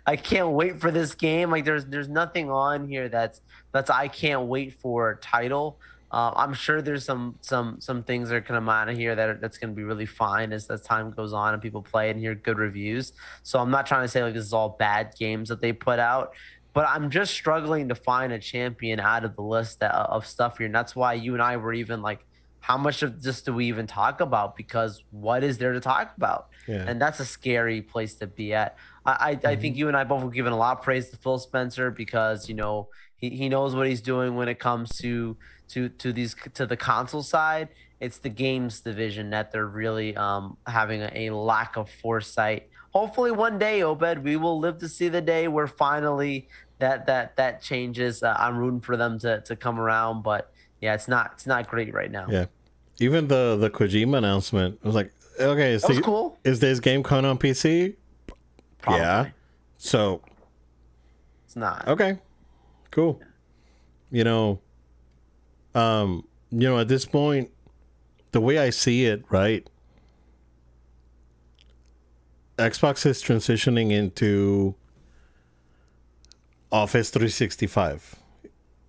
I can't wait for this game. Like, there's nothing on here that's I can't wait for title. I'm sure there's some things that are gonna come out of here that's gonna be really fine as time goes on and people play it and hear good reviews. So I'm not trying to say like this is all bad games that they put out, but I'm just struggling to find a champion out of the list of stuff here. And that's why you and I were even like, how much of this do we even talk about? Because what is there to talk about? Yeah. And that's a scary place to be at. I think you and I both have given a lot of praise to Phil Spencer because he knows what he's doing when it comes to the console side. It's the games division that they're really having a lack of foresight. Hopefully one day, Obed, we will live to see the day where finally that changes. I'm rooting for them to come around, but yeah, it's not great right now. Yeah. Even the Kojima announcement was like, okay, That was cool. Is this game coming on PC? Probably. Yeah. So It's not. okay, cool. You know, at this point, the way I see it, right? Xbox is transitioning into Office 365.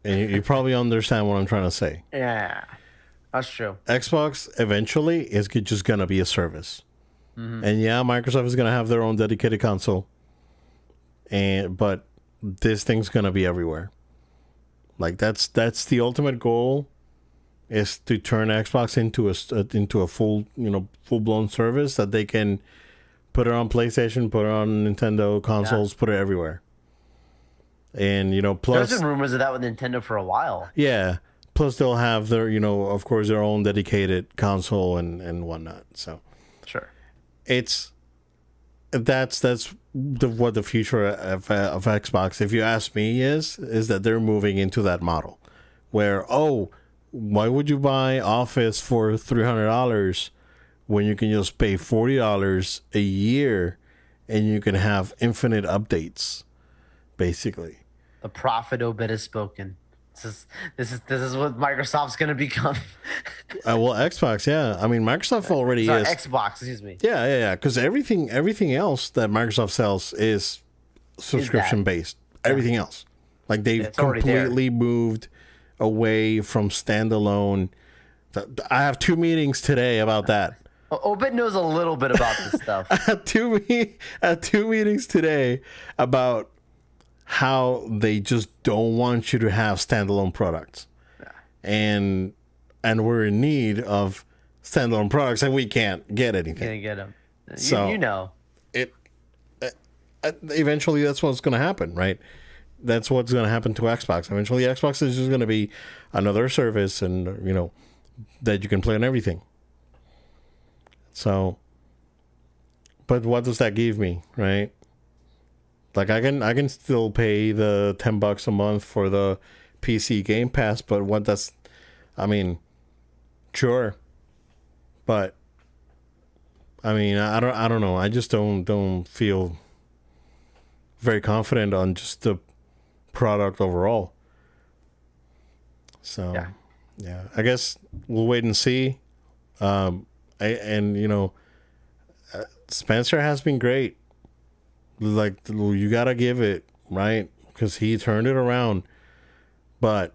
And you probably understand what I'm trying to say. Yeah, that's true. Xbox eventually is just going to be a service. Mm-hmm. And yeah, Microsoft is going to have their own dedicated console. But this thing's going to be everywhere. Like that's the ultimate goal, is to turn Xbox into a full-blown service that they can put it on PlayStation, put it on Nintendo consoles, put it everywhere. And plus there's been rumors of that with Nintendo for a while. Yeah. Plus they'll have their, of course, their own dedicated console and whatnot. So sure, that's what the future of Xbox, if you ask me, is that they're moving into that model, where why would you buy Office for $300 when you can just pay $40 a year and you can have infinite updates, basically. The prophet Obed has spoken. This is what Microsoft's going to become. Well, Xbox, yeah. I mean, Microsoft already is. Xbox, excuse me. Yeah. Because everything else that Microsoft sells is subscription based. Everything else, like they've completely moved away from standalone. I have 2 meetings today about that. Obed knows a little bit about this stuff. I had two meetings today about how they just don't want you to have standalone products. Yeah. And we're in need of standalone products, and we can't get anything. Can't get them. So eventually that's what's going to happen, right? That's what's going to happen to Xbox. Eventually Xbox is just going to be another service, and that you can play on everything. So, but what does that give me, right? Like I can still pay the $10 a month for the PC Game Pass, but sure, but I don't know. I just don't feel very confident on just the product overall. So yeah, I guess we'll wait and see. Spencer has been great. Like, you gotta give it, right? Because he turned it around. But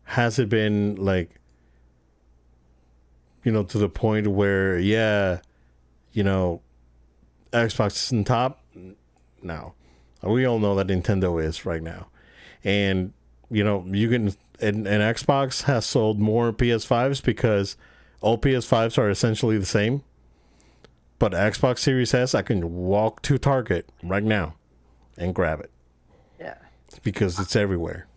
has it been like, to the point where, Xbox isn't top? No. We all know that Nintendo is right now. And, you can, and Xbox has sold more PS5s because all PS5s are essentially the same. But Xbox Series S, I can walk to Target right now and grab it. Yeah. Because it's everywhere.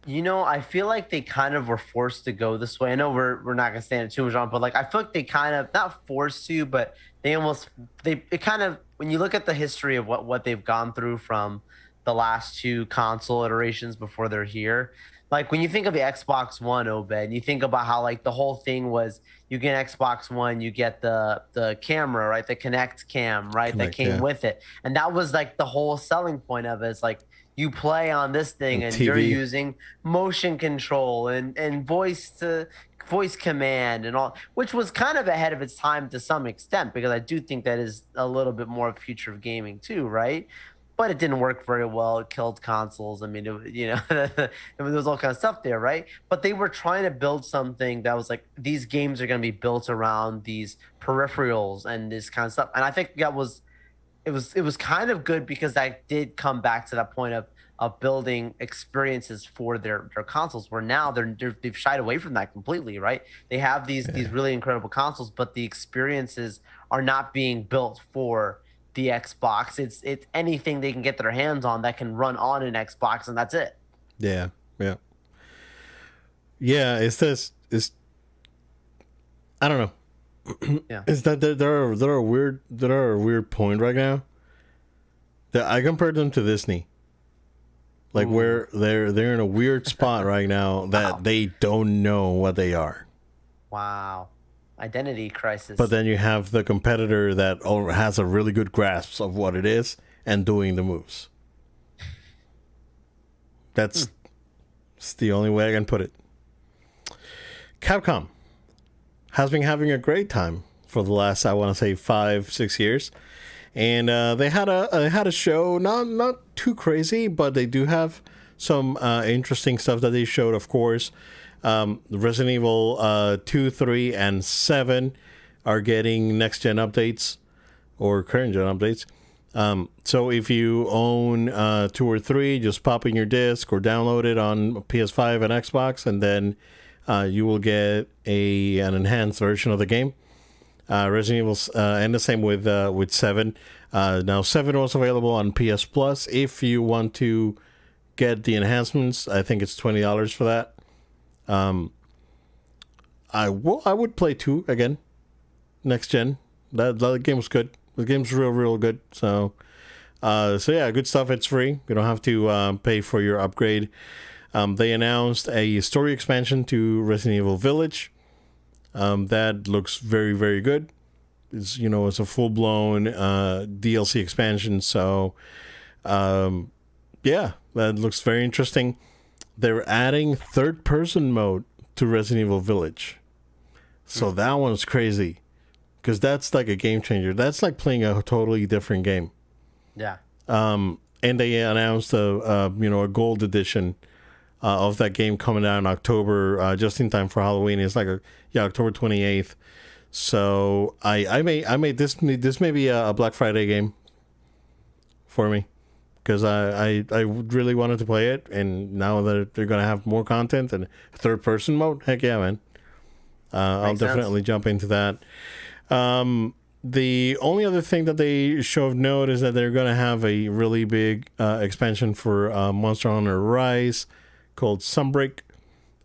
I feel like they kind of were forced to go this way. I know we're not going to stand it too much on, but I feel like they kind of, not forced to, but it kind of, when you look at the history of what they've gone through from the last 2 console iterations before they're here, like when you think of the Xbox One, Obed, and you think about how the whole thing was, you get Xbox One, you get the camera, right? The Kinect cam, right? That came with it. And that was the whole selling point of it. It's you play on this thing and you're using motion control and voice command and all, which was kind of ahead of its time to some extent, because I do think that is a little bit more of a future of gaming too, right? But it didn't work very well. It killed consoles. there was all kinds of stuff there, right? But they were trying to build something that was these games are going to be built around these peripherals and this kind of stuff. And I think it it was kind of good because I did come back to that point of building experiences for their consoles where now they've shied away from that completely, right? They have these really incredible consoles, but the experiences are not being built for the Xbox. It's anything they can get their hands on that can run on an Xbox, and that's it. Yeah, yeah, yeah. It's this. It's I don't know. Yeah. Is that there are a weird point right now that I compare them to Disney. Like where they're in a weird spot right now that Wow. they don't know what they are. Wow. Identity crisis. But then you have the competitor that has a really good grasp of what it is and doing the moves. That's the only way I can put it. Capcom has been having a great time for the last, I want to say, 5-6 years, and they had a show, not too crazy, but they do have some interesting stuff that they showed. Of course, Resident Evil 2, 3, and 7 are getting next gen updates or current gen updates. So if you own 2 or 3, just pop in your disc or download it on PS5 and Xbox, and then you will get an enhanced version of the game. Resident Evil, and the same with 7. Now 7 was available on PS Plus. If you want to get the enhancements, I think it's $20 for that. I would play 2 again, next gen. That game was good. The game's real good. So yeah, good stuff. It's free. You don't have to pay for your upgrade. They announced a story expansion to Resident Evil Village. That looks very good. It's a full blown DLC expansion. So yeah, that looks very interesting. They're adding third person mode to Resident Evil Village. So that one's crazy. Because that's like a game changer. That's like playing a totally different game. Yeah. And they announced a gold edition of that game coming out in October, just in time for Halloween. It's like October 28th. So I made this may be a Black Friday game for me, because I really wanted to play it, and now that they're gonna have more content and third person mode, heck yeah, man. I'll definitely jump into that. The only other thing that they show of note is that they're going to have a really big expansion for Monster Hunter Rise called Sunbreak,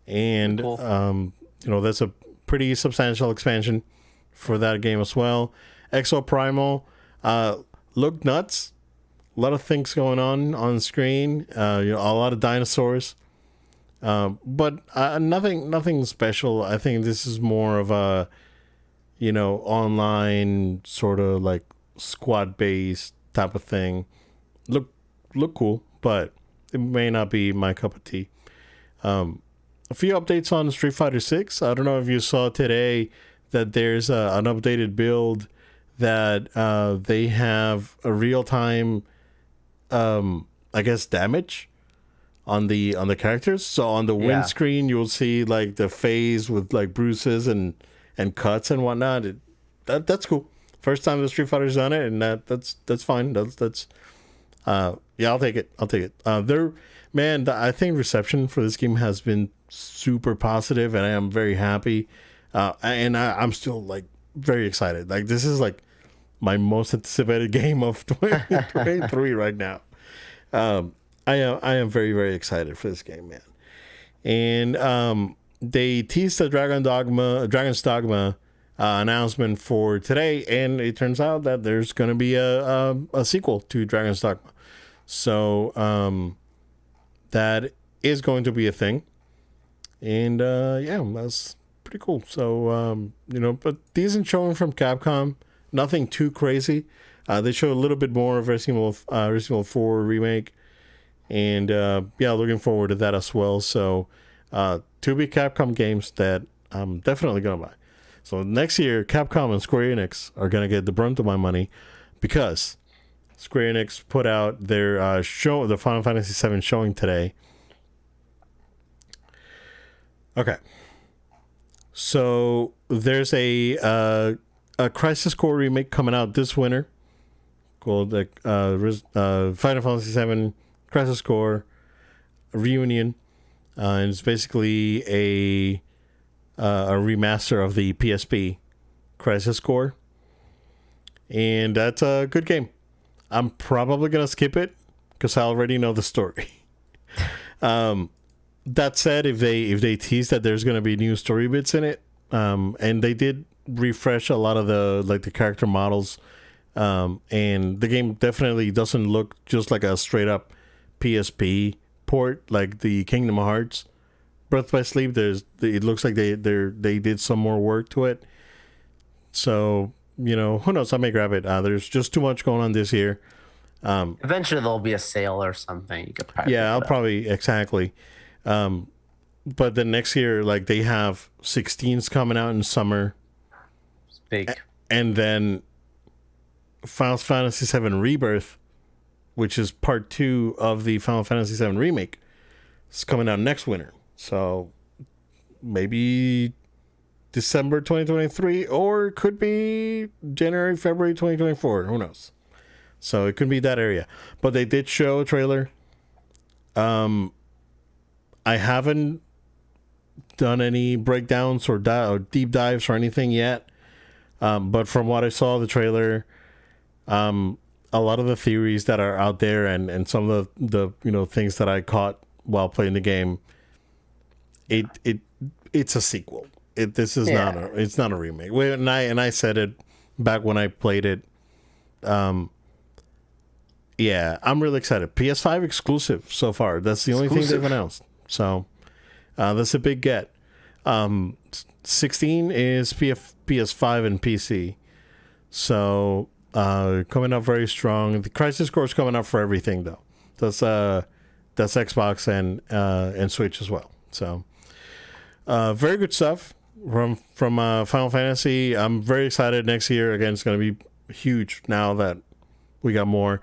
and Cool. that's a pretty substantial expansion for that game as well. Exo Primal looked nuts. A lot of things going on screen. A lot of dinosaurs, but nothing special. I think this is more of a online sort of like squad based type of thing. Look cool, but it may not be my cup of tea. A few updates on Street Fighter 6. I don't know if you saw today that there's an updated build that they have a real time, I guess, damage on the characters. So on the windscreen, you'll see like the phase with like bruises and cuts and whatnot. That's cool. First time the Street Fighter's done it, and that's fine. That's I'll take it. I think reception for this game has been super positive, and I am very happy. I'm still like very excited. Like this is like my most anticipated game of 2023 right now. I am very excited for this game, man. And they teased the Dragon's Dogma announcement for today, and it turns out that there's going to be a sequel to Dragon's Dogma. So that is going to be a thing, and that's pretty cool. So but decent showing from Capcom. Nothing too crazy. They show a little bit more of Resident Evil 4 remake, and looking forward to that as well. So. 2 big Capcom games that I'm definitely going to buy. So next year, Capcom and Square Enix are going to get the brunt of my money, because Square Enix put out their show, the Final Fantasy VII showing today. Okay. So there's a Crisis Core remake coming out this winter called Final Fantasy VII Crisis Core Reunion. And it's basically a remaster of the PSP Crisis Core, and that's a good game. I'm probably gonna skip it because I already know the story. That said, if they tease that there's gonna be new story bits in it, and they did refresh a lot of the character models, and the game definitely doesn't look just like a straight up PSP port like the Kingdom Hearts Breath by Sleep. It looks like they did some more work to it. So who knows? I may grab it. There's just too much going on this year. Eventually, there'll be a sale or something. You could probably Yeah, I'll probably exactly. But then next year, like they have 16s coming out in summer, It's big. and then Final Fantasy VII Rebirth, which is part 2 of the Final Fantasy VII remake, is coming out next winter. So maybe December 2023, or it could be January, February 2024. Who knows? So it could be that area. But they did show a trailer. I haven't done any breakdowns or deep dives or anything yet. But from what I saw the trailer, a lot of the theories that are out there and some of the things that I caught while playing the game, it's a sequel. This is not a remake. And I said it back when I played it. Yeah, I'm really excited. PS5 exclusive so far. That's the only thing they've announced. So that's a big get. 16 is PS5 and PC. So coming up very strong. The Crisis Core is coming up for everything though. That's Xbox and Switch as well. So very good stuff from Final Fantasy. I'm very excited. Next year again, it's going to be huge. Now that we got more,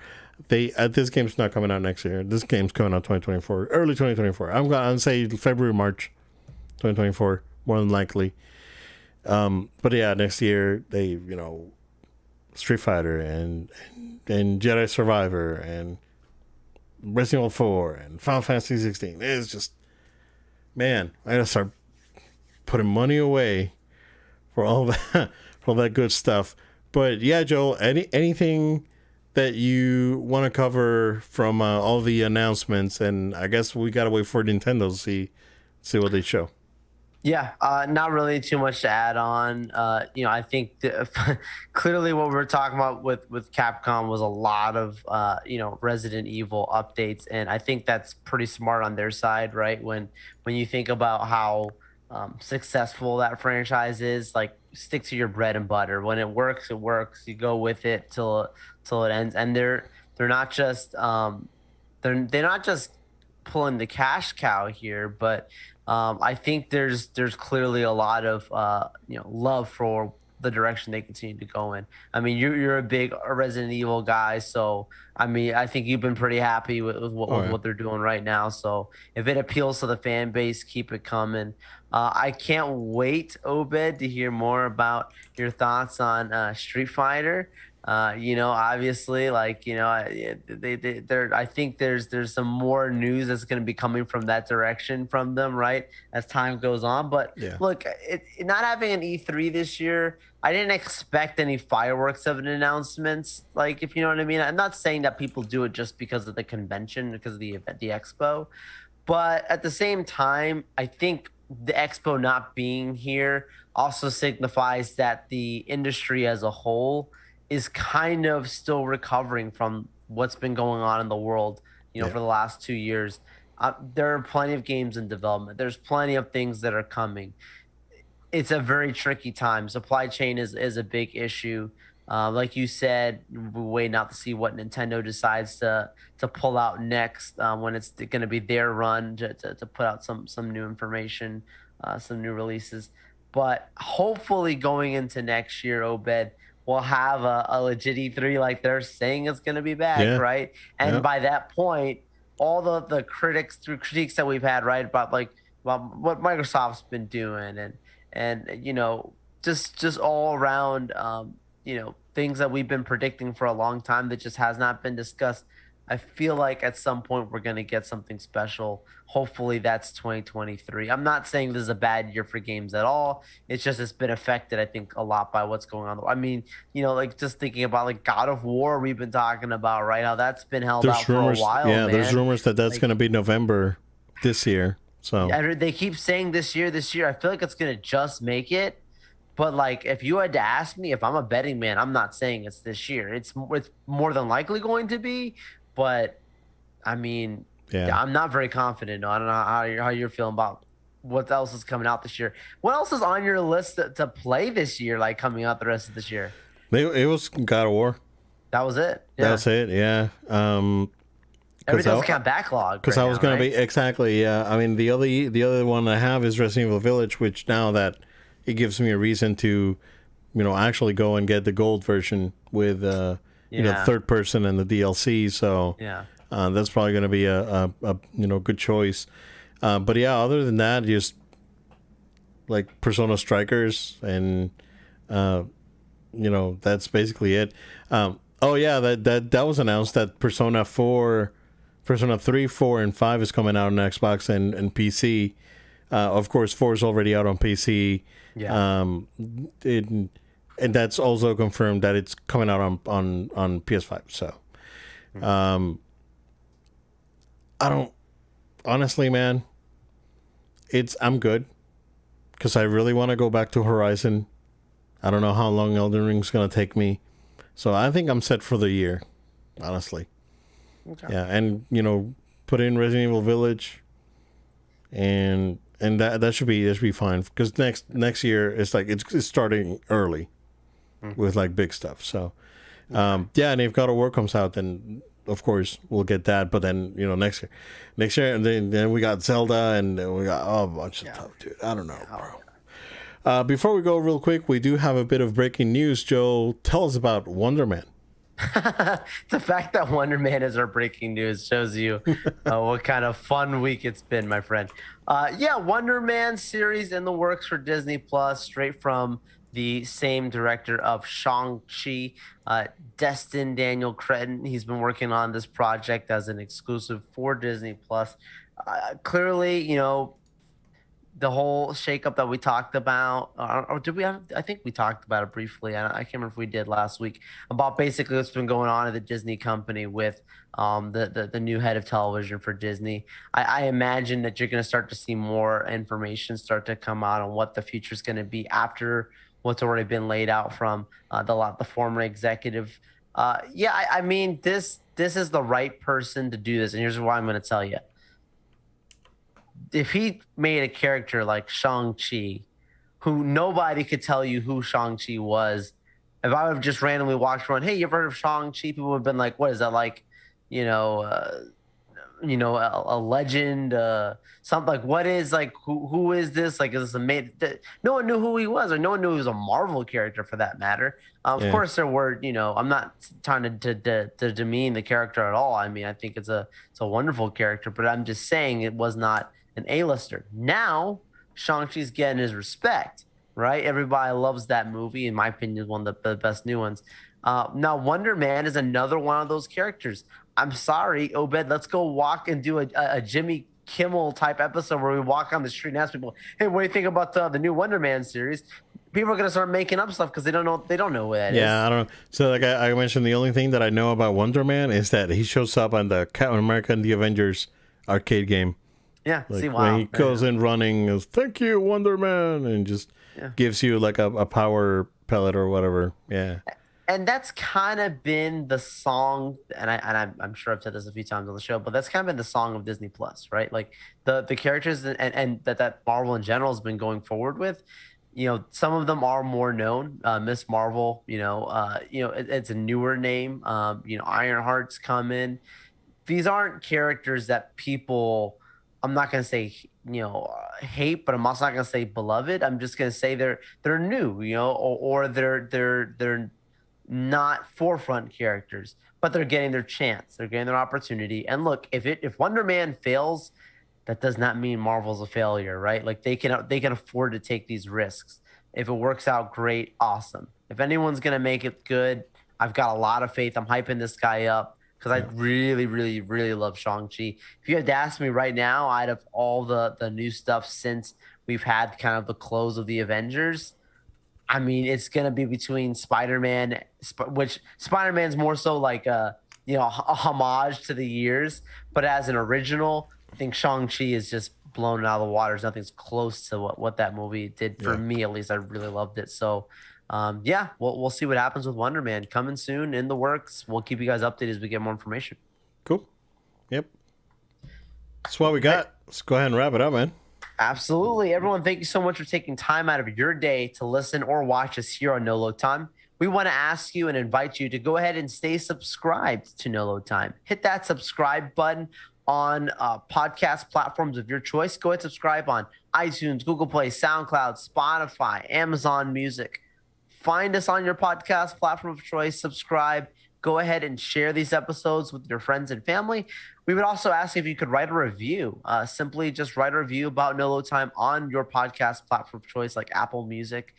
this game's not coming out next year. This game's coming out 2024, early 2024. I'm going to say February, March 2024, more than likely. But yeah, next year they Street Fighter and Jedi Survivor and Resident Evil 4 and Final Fantasy 16. It's just, man, I gotta start putting money away for all that for all that good stuff. But yeah, Joel, anything that you want to cover from all the announcements? And I guess we gotta wait for Nintendo to see what they show. Yeah, not really too much to add on. I think clearly what we're talking about with Capcom was a lot of Resident Evil updates, and I think that's pretty smart on their side, right? When you think about how successful that franchise is, like stick to your bread and butter. When it works, it works. You go with it till it ends, and they're not just they're not just pulling the cash cow here, but I think there's clearly a lot of love for the direction they continue to go in. I mean, you're a big Resident Evil guy, so I mean, I think you've been pretty happy with what they're doing right now. So if it appeals to the fan base, keep it coming. I can't wait, Obed, to hear more about your thoughts on Street Fighter. Obviously, I think there's some more news that's going to be coming from that direction from them, right, as time goes on. But Yeah. look, not having an E3 this year, I didn't expect any fireworks of an announcements. Like, if you know what I mean. I'm not saying that people do it just because of the convention, because of the event, the expo, but at the same time, I think the expo not being here also signifies that the industry as a whole is kind of still recovering from what's been going on in the world, for the last 2 years. There are plenty of games in development. There's plenty of things that are coming. It's a very tricky time. Supply chain is a big issue. Like you said, we're waiting out to see what Nintendo decides to pull out next when it's going to be their run to put out some new information, some new releases. But hopefully going into next year, Obed, we'll have a legit E3 like they're saying it's going to be back, right? And by that point, all the critiques that we've had, right, about what Microsoft's been doing and just all around things that we've been predicting for a long time that just has not been discussed. I feel like at some point we're going to get something special. Hopefully that's 2023. I'm not saying this is a bad year for games at all. It's just it's been affected, I think, a lot by what's going on. I mean, like just thinking about like God of War we've been talking about, right? How that's been held There's out for a rumors, while, yeah, man. there's rumors that that's Like, going to be November this year. So they keep saying this year, this year. I feel like it's going to just make it. But like, if you had to ask me, if I'm a betting man, I'm not saying it's this year. It's more than likely going to be. But I mean, yeah, I'm not very confident. I don't know how you're feeling about what else is coming out this year. What else is on your list to play this year? Like coming out the rest of this year. it was God of War. That was it. Yeah. That's it. Yeah. Everything else kind of backlog. Because Right I was now, going right? to be exactly. Yeah. I mean, the other one I have is Resident Evil Village, which now that it gives me a reason to, actually go and get the gold version with Yeah. third person and the DLC. So Yeah. that's probably going to be a good choice. But yeah, other than that, just like Persona Strikers and that's basically it. Oh yeah, that was announced that Persona 3, 4, and 5 is coming out on Xbox and PC. Of course, 4 is already out on PC. Yeah. And that's also confirmed that it's coming out on PS5. So, I don't honestly, man. I'm good because I really want to go back to Horizon. I don't know how long Elden Ring's gonna take me, so I think I'm set for the year. Honestly, Okay. yeah, and put in Resident Evil Village, and that should be fine because next year it's like it's starting early with like big stuff. So yeah, and if God of War comes out, then of course we'll get that. But then next year, and then we got Zelda, and then we got a bunch of stuff, dude. I don't know, bro. Before we go, real quick, we do have a bit of breaking news. Joe, tell us about Wonder Man. The fact that Wonder Man is our breaking news shows you what kind of fun week it's been, my friend. Yeah, Wonder Man series in the works for Disney Plus, straight from the same director of Shang-Chi, Destin Daniel Cretton. He's been working on this project as an exclusive for Disney Plus. Clearly, the whole shakeup that we talked about, or did we have, I think we talked about it briefly. I can't remember if we did last week about basically what's been going on at the Disney company with the new head of television for Disney. I imagine that you're going to start to see more information start to come out on what the future is going to be after what's already been laid out from the former executive. Yeah, I mean, this is the right person to do this, and here's why I'm going to tell you. If he made a character like Shang-Chi, who nobody could tell you who Shang-Chi was, if I would have just randomly walked around, hey, you ever heard of Shang-Chi? People would have been like, what is that, like, you know, uh, a legend, something like, what is, like, who is this? Like, is this a made? No one knew who he was, or no one knew he was a Marvel character for that matter. Of Yeah. course, there were, I'm not trying to demean the character at all. I mean, I think it's a wonderful character, but I'm just saying it was not an A-lister. Now, Shang-Chi's getting his respect, right? Everybody loves that movie. In my opinion, is one of the best new ones. Now, Wonder Man is another one of those characters. I'm sorry, Obed. Let's go walk and do a Jimmy Kimmel type episode where we walk on the street and ask people, "Hey, what do you think about the new Wonder Man series?" People are gonna start making up stuff because they don't know what that is. Yeah, I don't know. So, like I mentioned, the only thing that I know about Wonder Man is that he shows up on the Captain America and the Avengers arcade game. Yeah. Like See, when wow. he goes in running, goes, "Thank you, Wonder Man," and just Yeah. gives you like a power pellet or whatever. Yeah, And that's kind of been the song, and I'm sure I've said this a few times on the show, but that's kind of been the song of Disney Plus, right? Like the characters and that Marvel in general has been going forward with. Some of them are more known. Miss Marvel, it's a newer name. Ironheart's coming. These aren't characters that people, I'm not going to say hate, but I'm also not going to say beloved. I'm just going to say they're new, or they're not forefront characters, but they're getting their chance, they're getting their opportunity. And look, if Wonder Man fails, that does not mean Marvel's a failure, right? Like they can afford to take these risks. If it works out, great, awesome. If anyone's gonna make it good, I've got a lot of faith. I'm hyping this guy up because I really, really, really love Shang-Chi. If you had to ask me right now, out of all the new stuff since we've had kind of the close of the Avengers, I mean, it's gonna be between Spider-Man, which Spider-Man's more so like a homage to the years, but as an original, I think Shang-Chi is just blown out of the waters. Nothing's close to what that movie did for me, at least. I really loved it. So, yeah, we'll see what happens with Wonder Man coming soon in the works. We'll keep you guys updated as we get more information. Cool. Yep. That's what we got. Let's go ahead and wrap it up, man. Absolutely. Everyone, thank you so much for taking time out of your day to listen or watch us here on No Load Time. We want to ask you and invite you to go ahead and stay subscribed to No Load Time. Hit that subscribe button on podcast platforms of your choice. Go ahead and subscribe on iTunes, Google Play, SoundCloud, Spotify, Amazon Music. Find us on your podcast platform of choice. Subscribe. Go ahead and share these episodes with your friends and family. We would also ask if you could write a review. Simply just write a review about No Load Time on your podcast platform of choice, like Apple Music,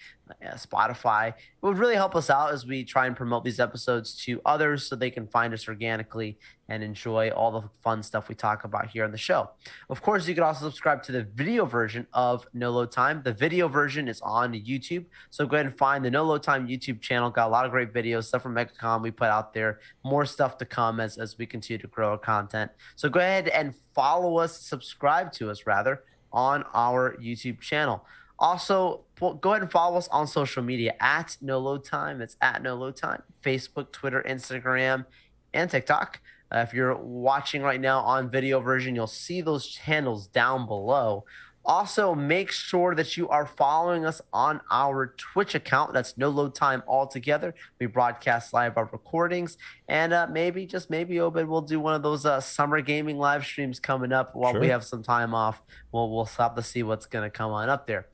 Spotify. It would really help us out as we try and promote these episodes to others so they can find us organically and enjoy all the fun stuff we talk about here on the show. Of course, you could also subscribe to the video version of No Load Time. The video version is on YouTube, so go ahead and find the No Load Time YouTube channel. Got a lot of great videos, stuff from MegaCon we put out there, more stuff to come as we continue to grow our content. So go ahead and follow us, subscribe to us rather, on our YouTube channel. Also, go ahead and follow us on social media at No Load Time. It's at No Load Time. Facebook, Twitter, Instagram, and TikTok. If you're watching right now on video version, you'll see those handles down below. Also, make sure that you are following us on our Twitch account. That's No Load Time altogether. We broadcast live our recordings, and maybe, just maybe, Obed, we'll do one of those summer gaming live streams coming up while we have some time off. We'll stop to see what's going to come on up there.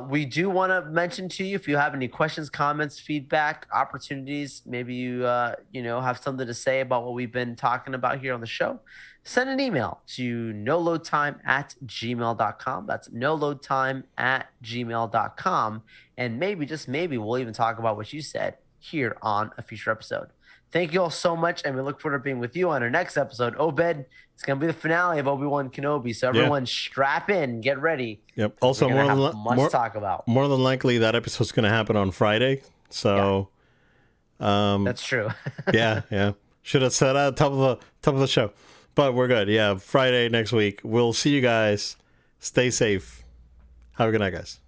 We do want to mention to you, if you have any questions, comments, feedback, opportunities, maybe you have something to say about what we've been talking about here on the show, send an email to noloadtime@gmail.com. That's noloadtime@gmail.com. And maybe, just maybe, we'll even talk about what you said here on a future episode. Thank you all so much, and we look forward to being with you on our next episode. Obed, it's going to be the finale of Obi-Wan Kenobi, so everyone strap in, get ready. Yep. Also, more to talk about. More than likely, that episode's going to happen on Friday. So, that's true. yeah. Should have said at the top of the show, but we're good. Yeah, Friday next week. We'll see you guys. Stay safe. Have a good night, guys.